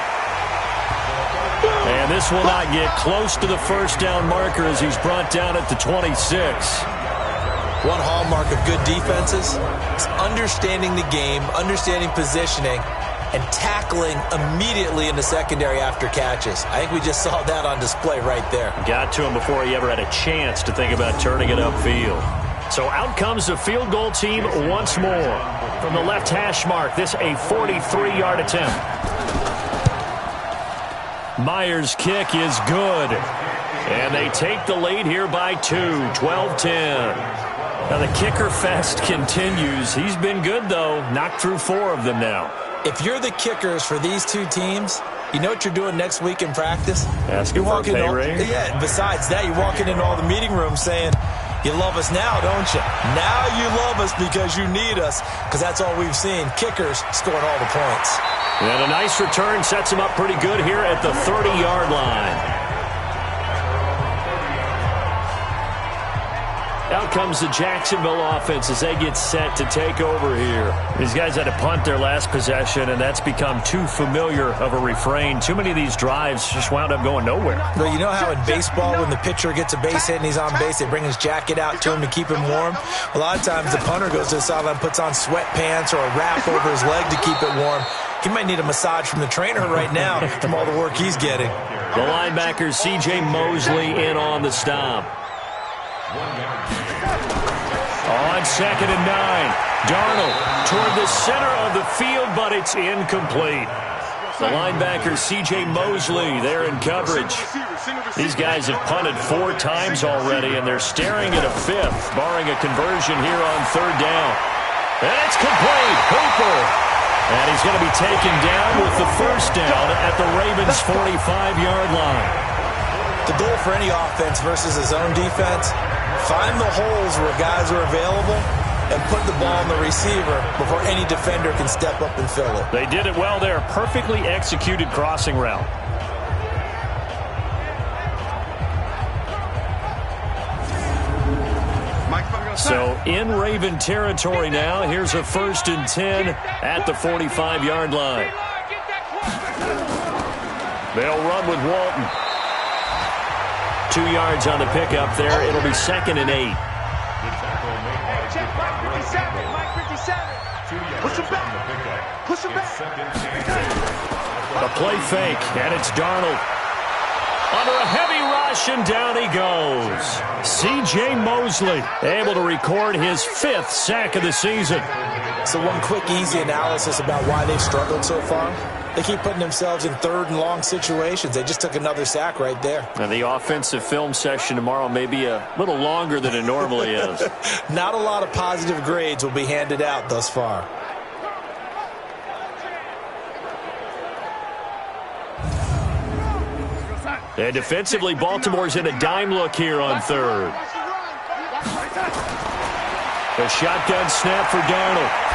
And this will not get close to the 1st down marker as he's brought down at the 26. One hallmark of good defenses is understanding the game, understanding positioning, and tackling immediately in the secondary after catches. I think we just saw that on display right there. Got to him before he ever had a chance to think about turning it upfield. So out comes the field goal team once more. From the left hash mark, this a 43-yard attempt. Myers' kick is good. And they take the lead here by 2, 12-10. Now the kicker fest continues. He's been good, though. Knocked through 4 of them now. If you're the kickers for these two teams, you know what you're doing next week in practice? Asking for a pay raise? Yeah, besides that, you're walking into all the meeting rooms saying, you love us now, don't you? Now you love us because you need us, because that's all we've seen. Kickers scoring all the points. And a nice return sets him up pretty good here at the 30-yard line. Out comes the Jacksonville offense as they get set to take over here. These guys had to punt their last possession, and that's become too familiar of a refrain. Too many of these drives just wound up going nowhere. Well, you know how in baseball when the pitcher gets a base hit and he's on base, they bring his jacket out to him to keep him warm? A lot of times the punter goes to the sideline, puts on sweatpants or a wrap over his leg to keep it warm. He might need a massage from the trainer right now from all the work he's getting. The linebacker, C.J. Mosley, in on the stop. On 2nd and 9, Darnold toward the center of the field, but it's incomplete. The linebacker, C.J. Mosley, there in coverage. These guys have punted 4 times already, and they're staring at a 5th, barring a conversion here on 3rd down. And it's complete. Hooper. And he's going to be taken down with the 1st down at the Ravens' 45-yard line. The goal for any offense versus his own defense, find the holes where guys are available and put the ball on the receiver before any defender can step up and fill it. They did it well there. Perfectly executed crossing route. So in Raven territory now. Here's a 1st and 10 at the 45-yard line. They'll run with Walton. 2 yards on the pickup there. It'll be 2nd and 8. Check Mike 57. Mike 57. Push him back. Push him back. A play fake, and it's Darnold. Under a heavy rush, and down he goes. C.J. Mosley able to record his 5th sack of the season. So one quick, easy analysis about why they've struggled so far. They keep putting themselves in third and long situations. They just took another sack right there. And the offensive film session tomorrow may be a little longer than it normally is. Not a lot of positive grades will be handed out thus far. And defensively, Baltimore's in a dime look here on third. A shotgun snap for Darnold.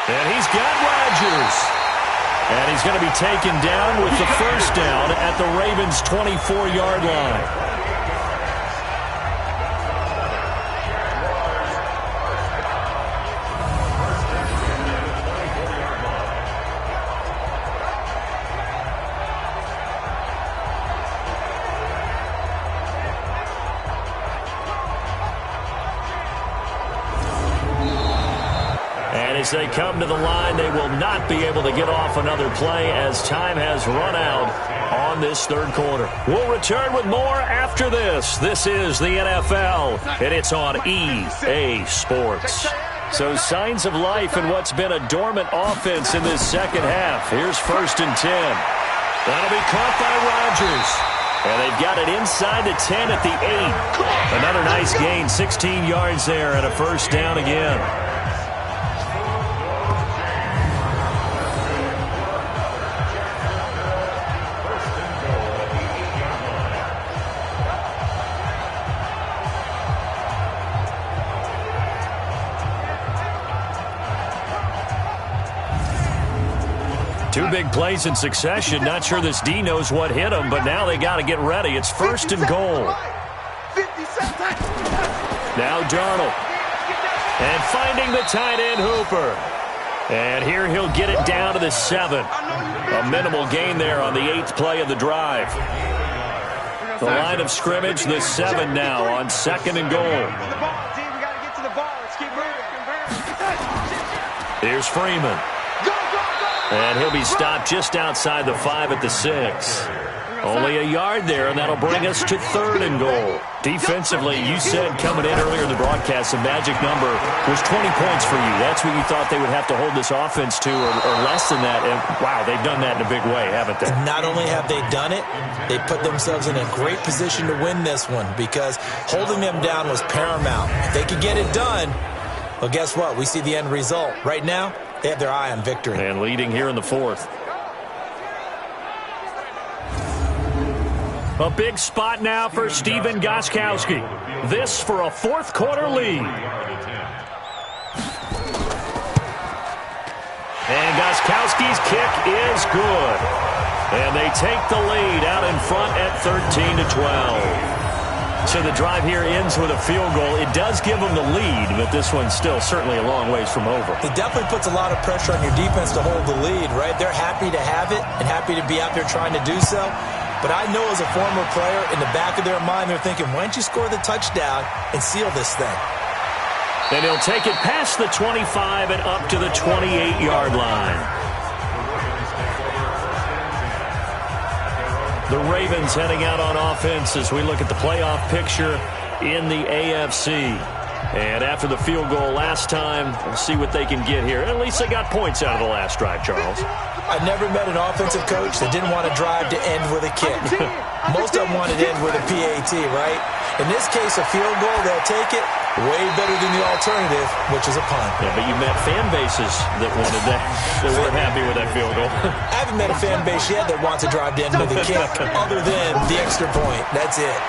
And he's got Rodgers. And he's going to be taken down with the first down at the Ravens' 24-yard line. As they come to the line, they will not be able to get off another play as time has run out on this third quarter. We'll return with more after this. This is the NFL, and it's on EA Sports. So signs of life in what's been a dormant offense in this second half. Here's 1st and 10. That'll be caught by Rodgers. And they've got it inside the 10 at the 8. Another nice gain, 16 yards there and a first down again. Two big plays in succession. Not sure this D knows what hit him, but now they got to get ready. It's 1st and goal. Now Darnold. And finding the tight end Hooper. And here he'll get it down to the 7. A minimal gain there on the 8th play of the drive. The line of scrimmage, the 7 now on 2nd and goal. Here's Freeman. And he'll be stopped just outside the 5 at the 6. Only a yard there, and that'll bring us to 3rd and goal. Defensively, you said coming in earlier in the broadcast, the magic number was 20 points for you. That's what you thought they would have to hold this offense to, or less than that. And, wow, they've done that in a big way, haven't they? Not only have they done it, they put themselves in a great position to win this one because holding them down was paramount. If they could get it done, well, guess what? We see the end result. Right now, they have their eye on victory. And leading here in the 4th. A big spot now for Stephen Gostkowski. This for a 4th quarter lead. And Gostkowski's kick is good. And they take the lead out in front at 13-12. So the drive here ends with a field goal. It does give them the lead, but this one's still certainly a long ways from over. It definitely puts a lot of pressure on your defense to hold the lead, right? They're happy to have it and happy to be out there trying to do so. But I know as a former player, in the back of their mind, they're thinking, why don't you score the touchdown and seal this thing? And he'll take it past the 25 and up to the 28-yard line. The Ravens heading out on offense as we look at the playoff picture in the AFC. And after the field goal last time, we'll see what they can get here. At least they got points out of the last drive, Charles. I've never met an offensive coach that didn't want to drive to end with a kick. Most of them wanted to end with a PAT, right? In this case, a field goal, they'll take it. Way better than the alternative, which is a punt. Yeah, but you met fan bases that wanted that, that weren't happy with that field goal. I haven't met a fan base yet that wants to drive to end with a kick other than the extra point. That's it.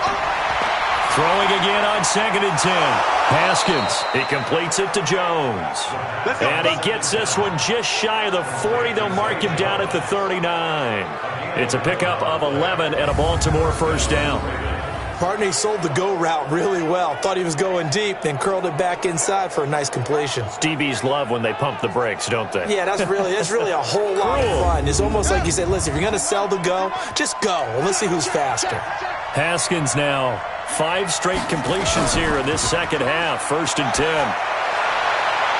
Throwing again on 2nd and 10. Haskins, he completes it to Jones. And he gets this one just shy of the 40. They'll mark him down at the 39. It's a pickup of 11 and a Baltimore first down. Partner, he sold the go route really well. Thought he was going deep, then curled it back inside for a nice completion. DBs love when they pump the brakes, don't they? Yeah, that's really a whole lot of fun. It's almost like you said, listen, if you're going to sell the go, just go. Well, let's see who's faster. Haskins now, 5 straight completions here in this second half. 1st and 10.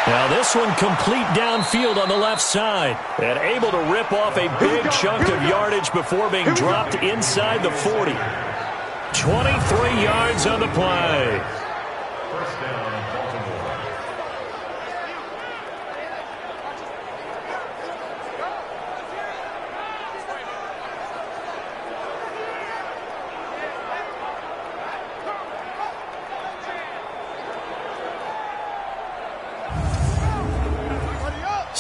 Now this one complete downfield on the left side. And able to rip off a big chunk of yardage before being dropped inside the 40. 23 yards on the play.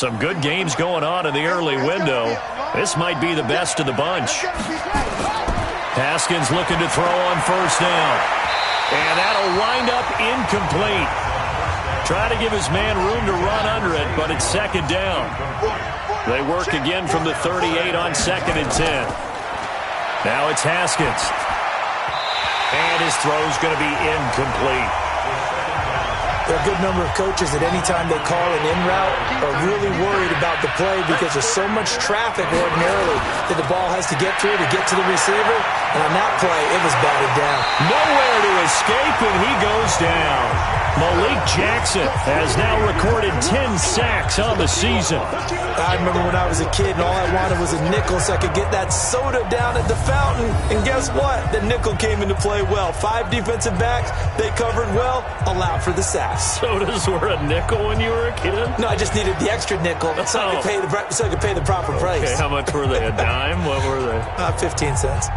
Some good games going on in the early window. This might be the best of the bunch. Haskins looking to throw on first down. And that'll wind up incomplete. Try to give his man room to run under it, but it's second down. They work again from the 38 on 2nd and 10. Now it's Haskins. And his throw's going to be incomplete. There are a good number of coaches that any time they call an in route are really worried about the play because there's so much traffic ordinarily that the ball has to get through to get to the receiver. And on that play, it was batted down. Nowhere to escape, and he goes down. Malik Jackson has now recorded 10 sacks on the season. I remember when I was a kid and all I wanted was a nickel so I could get that soda down at the fountain. And guess what? The nickel came into play well. 5 defensive backs, they covered well, allowed for the sacks. Sodas were a nickel when you were a kid? No, I just needed the extra nickel so I could pay the proper price. Okay, how much were they? A dime? What were they? 15 cents.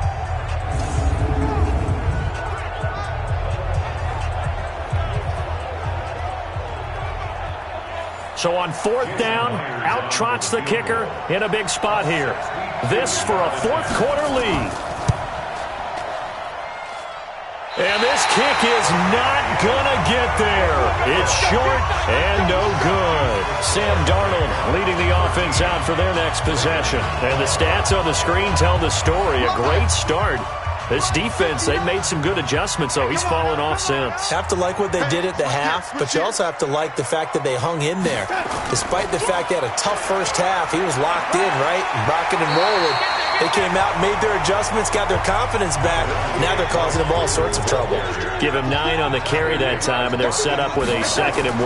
So on 4th down, out trots the kicker in a big spot here. This for a 4th quarter lead. And this kick is not going to get there. It's short and no good. Sam Darnold leading the offense out for their next possession. And the stats on the screen tell the story. A great start. This defense, they've made some good adjustments, though. He's fallen off since. Have to like what they did at the half, but you also have to like the fact that they hung in there. Despite the fact they had a tough first half, he was locked in, right? Rocking and rolling. They came out, made their adjustments, got their confidence back. Now they're causing him all sorts of trouble. Give him 9 on the carry that time, and they're set up with a 2nd and 1.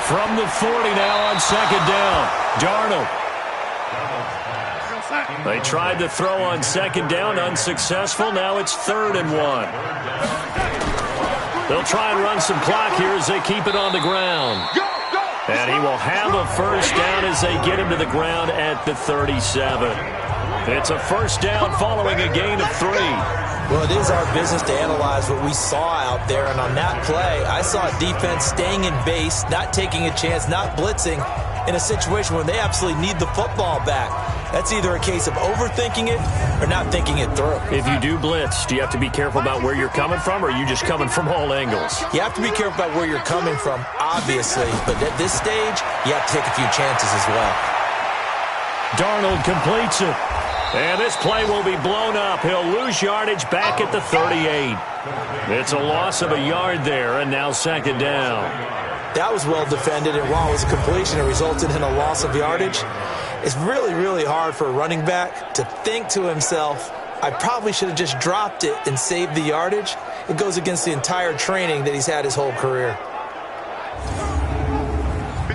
From the 40 now on 2nd down, Darnold. They tried to throw on 2nd down, unsuccessful. Now it's 3rd and 1. They'll try and run some clock here as they keep it on the ground. And he will have a first down as they get him to the ground at the 37. It's a first down following a gain of 3. Well, it is our business to analyze what we saw out there. And on that play, I saw a defense staying in base, not taking a chance, not blitzing in a situation where they absolutely need the football back. That's either a case of overthinking it or not thinking it through. If you do blitz, do you have to be careful about where you're coming from, or are you just coming from all angles? You have to be careful about where you're coming from, obviously. But at this stage, you have to take a few chances as well. Darnold completes it. And this play will be blown up. He'll lose yardage back at the 38. It's a loss of a yard there, and now 2nd down. That was well defended, and while it was a completion, it resulted in a loss of yardage. It's really, really hard for a running back to think to himself, I probably should have just dropped it and saved the yardage. It goes against the entire training that he's had his whole career.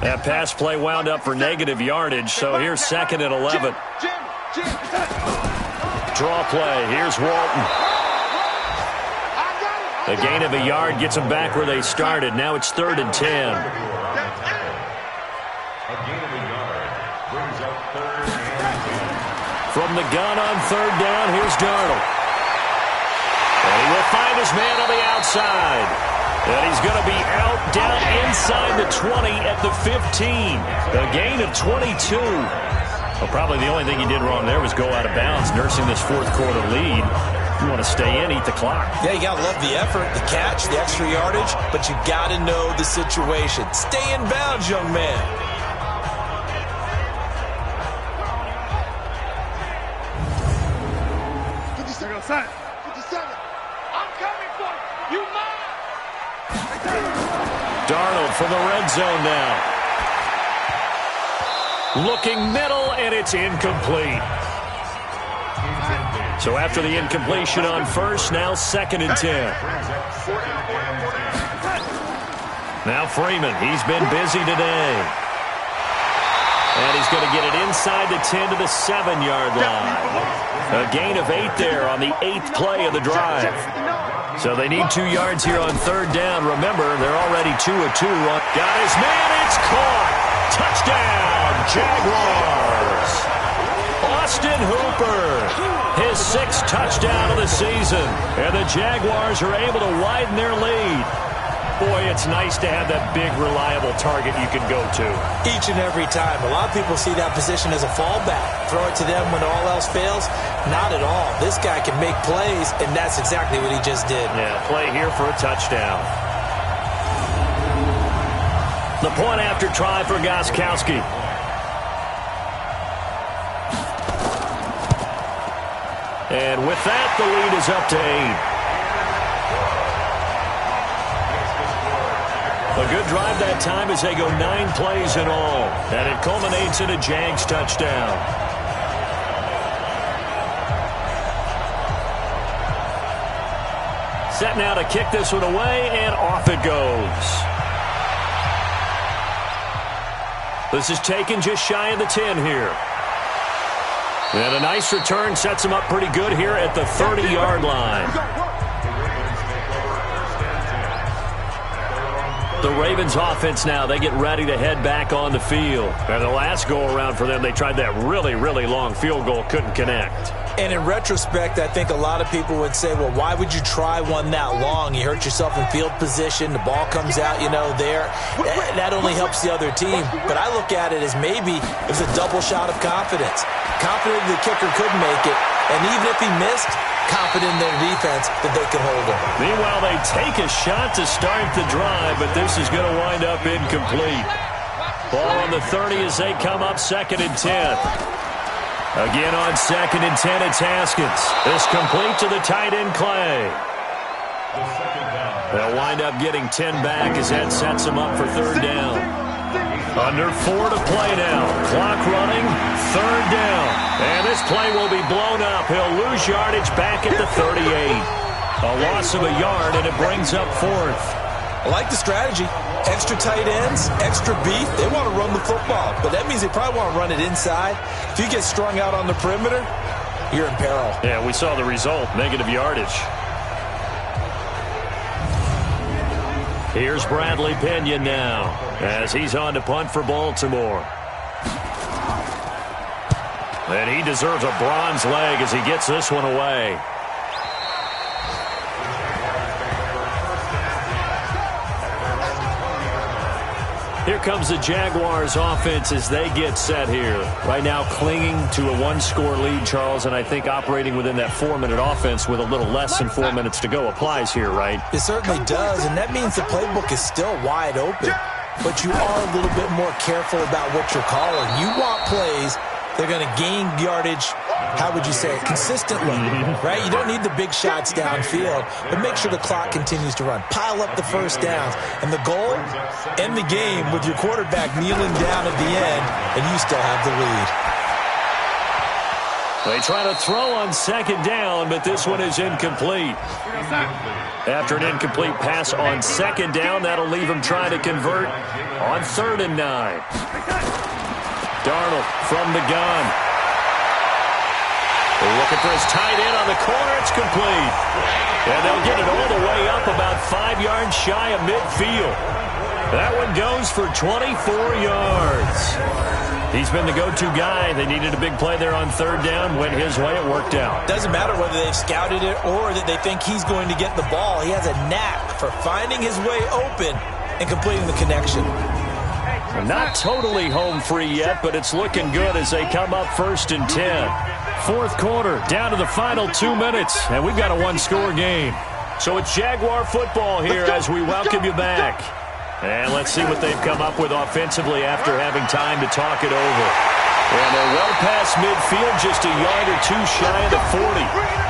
That pass play wound up for negative yardage, so here's 2nd and 11. Draw play. Here's Walton. A gain of a yard gets them back where they started. Now it's 3rd and 10. From the gun on 3rd down, here's Darnold. And he will find his man on the outside. And he's going to be out down inside the 20 at the 15. A gain of 22. Well, probably the only thing he did wrong there was go out of bounds, nursing this 4th quarter lead. You want to stay in, eat the clock. Yeah, you got to love the effort, the catch, the extra yardage, but you got to know the situation. Stay in bounds, young man. Darnold from the red zone now. Looking middle, and it's incomplete. So after the incompletion on first, now 2nd and 10. Now Freeman, he's been busy today. And he's going to get it inside the 10 to the 7-yard line. A gain of 8 there on the 8th play of the drive. So they need 2 yards here on 3rd down. Remember, they're already 2 of 2. Got his man, it's caught. Touchdown, Jaguars. Austin Hooper, his 6th touchdown of the season. And the Jaguars are able to widen their lead. Boy, it's nice to have that big, reliable target you can go to. Each and every time. A lot of people see that position as a fallback. Throw it to them when all else fails. Not at all. This guy can make plays, and that's exactly what he just did. Yeah, play here for a touchdown. The point after try for Gostkowski. And with that, the lead is up to 8. A good drive that time as they go 9 plays in all. And it culminates in a Jags touchdown. Set now to kick this one away, and off it goes. This is taken just shy of the 10 here. And a nice return sets him up pretty good here at the 30-yard line. The Ravens offense now, they get ready to head back on the field. And the last go-around for them, they tried that really, really long field goal, couldn't connect. And in retrospect, I think a lot of people would say, well, why would you try one that long? You hurt yourself in field position. The ball comes out, there. That only helps the other team. But I look at it as maybe it was a double shot of confidence. Confident the kicker could make it. And even if he missed, confident in their defense that they could hold him. Meanwhile, they take a shot to start the drive, but this is going to wind up incomplete. Ball on the 30 as they come up 2nd and 10. Again on 2nd and 10, it's Haskins. This complete to the tight end, Clay. They'll wind up getting 10 back as that sets them up for 3rd down. Under 4 to play now. Clock running, 3rd down. And this play will be blown up. He'll lose yardage back at the 38. A loss of a yard, and it brings up 4th. I like the strategy. Extra tight ends, extra beef. They want to run the football, but that means they probably want to run it inside. If you get strung out on the perimeter, you're in peril. Yeah, we saw the result, negative yardage. Here's Bradley Pinion now as he's on to punt for Baltimore. And he deserves a bronze leg as he gets this one away. Here comes the Jaguars offense as they get set here. Right now clinging to a 1-score lead, Charles, and I think operating within that 4-minute offense with a little less than 4 minutes to go applies here, right? It certainly does, and that means the playbook is still wide open. But you are a little bit more careful about what you're calling. You want plays that are going to gain yardage, how would you say it, consistently, right? You don't need the big shots downfield, but make sure the clock continues to run. Pile up the first downs. And the goal, end the game with your quarterback kneeling down at the end, and you still have the lead. They try to throw on 2nd down, but this one is incomplete. After an incomplete pass on 2nd down, that'll leave him trying to convert on 3rd and 9. Darnold from the gun. They're looking for his tight end on the corner. It's complete. And they'll get it all the way up about 5 yards shy of midfield. That one goes for 24 yards. He's been the go-to guy. They needed a big play there on 3rd down. Went his way. It worked out. Doesn't matter whether they've scouted it or that they think he's going to get the ball. He has a knack for finding his way open and completing the connection. Not totally home free yet, but it's looking good as they come up 1st and 10. 4th quarter, down to the final 2 minutes, and we've got a 1-score game. So it's Jaguar football here as we welcome you back. And let's see what they've come up with offensively after having time to talk it over. And they're well past midfield, just a yard or two shy of the 40.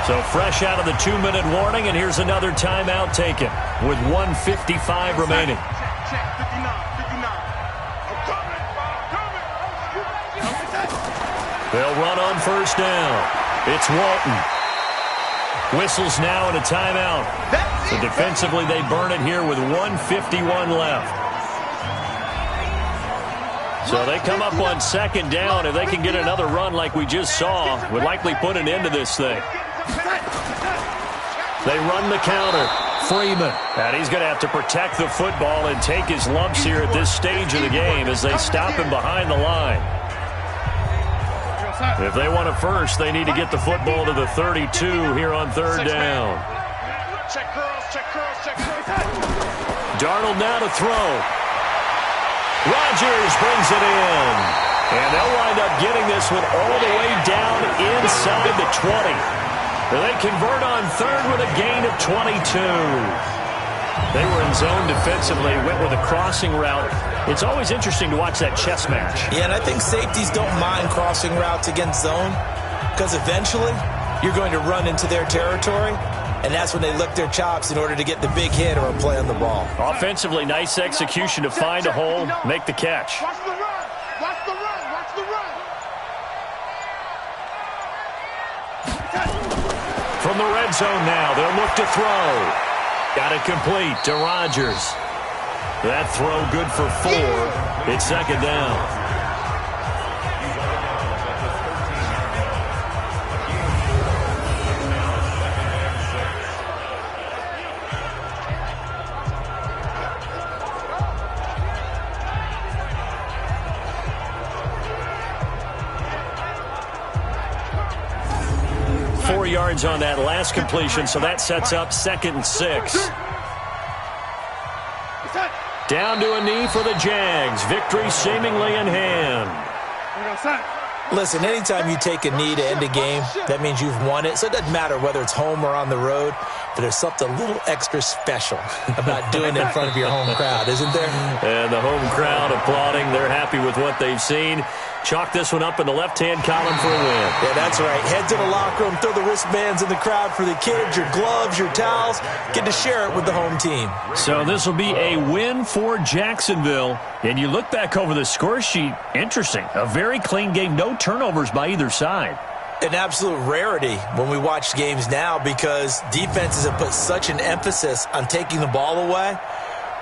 So fresh out of the 2-minute warning, and here's another timeout taken with 1:55 remaining. They'll run on 1st down. It's Walton. Whistles now and a timeout. So defensively, they burn it here with 1:51 left. So they come up on 2nd down. If they can get another run like we just saw, would likely put an end to this thing. They run the counter. Freeman. And he's going to have to protect the football and take his lumps here at this stage of the game as they stop him behind the line. If they want it first, they need to get the football to the 32 here on 3rd down. Check curls, check curls, check curls. Darnold now to throw. Rodgers brings it in. And they'll wind up getting this one all the way down inside the 20. They convert on third with a gain of 22. They were in zone defensively, went with a crossing route. It's always interesting to watch that chess match. Yeah, and I think safeties don't mind crossing routes against zone because eventually you're going to run into their territory, and that's when they lick their chops in order to get the big hit or a play on the ball. Offensively, nice execution to find a hole, make the catch. Watch the run. Watch the run. Watch the run. From the red zone now, they'll look to throw. Got it complete to Rodgers. That throw good for 4. It's second down. 4 yards on that last completion, so that sets up 2nd and 6. Down to a knee for the Jags. Victory seemingly in hand. Listen, anytime you take a knee to end a game, that means you've won it. So it doesn't matter whether it's home or on the road, but there's something a little extra special about doing it in front of your home crowd, isn't there? And the home crowd applauding. They're happy with what they've seen. Chalk this one up in the left-hand column for a win. Yeah, that's right. Head to the locker room, throw the wristbands in the crowd for the kids, your gloves, your towels. Get to share it with the home team. So this will be a win for Jacksonville. And you look back over the score sheet, interesting. A very clean game, no turnovers by either side. An absolute rarity when we watch games now because defenses have put such an emphasis on taking the ball away.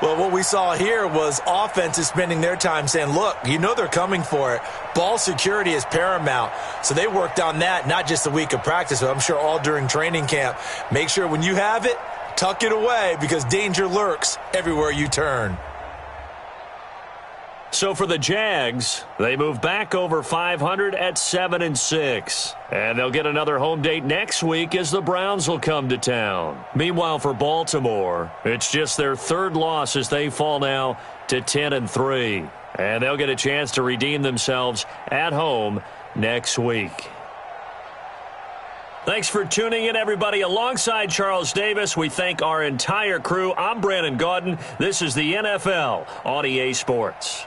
Well, what we saw here was offenses spending their time saying, look, you know they're coming for it. Ball security is paramount. So they worked on that, not just a week of practice, but I'm sure all during training camp. Make sure when you have it, tuck it away because danger lurks everywhere you turn. So for the Jags, they move back over 500 at 7-6. And they'll get another home date next week as the Browns will come to town. Meanwhile, for Baltimore, it's just their 3rd loss as they fall now to 10-3. And they'll get a chance to redeem themselves at home next week. Thanks for tuning in, everybody. Alongside Charles Davis, we thank our entire crew. I'm Brandon Gaudin. This is the NFL on EA Sports.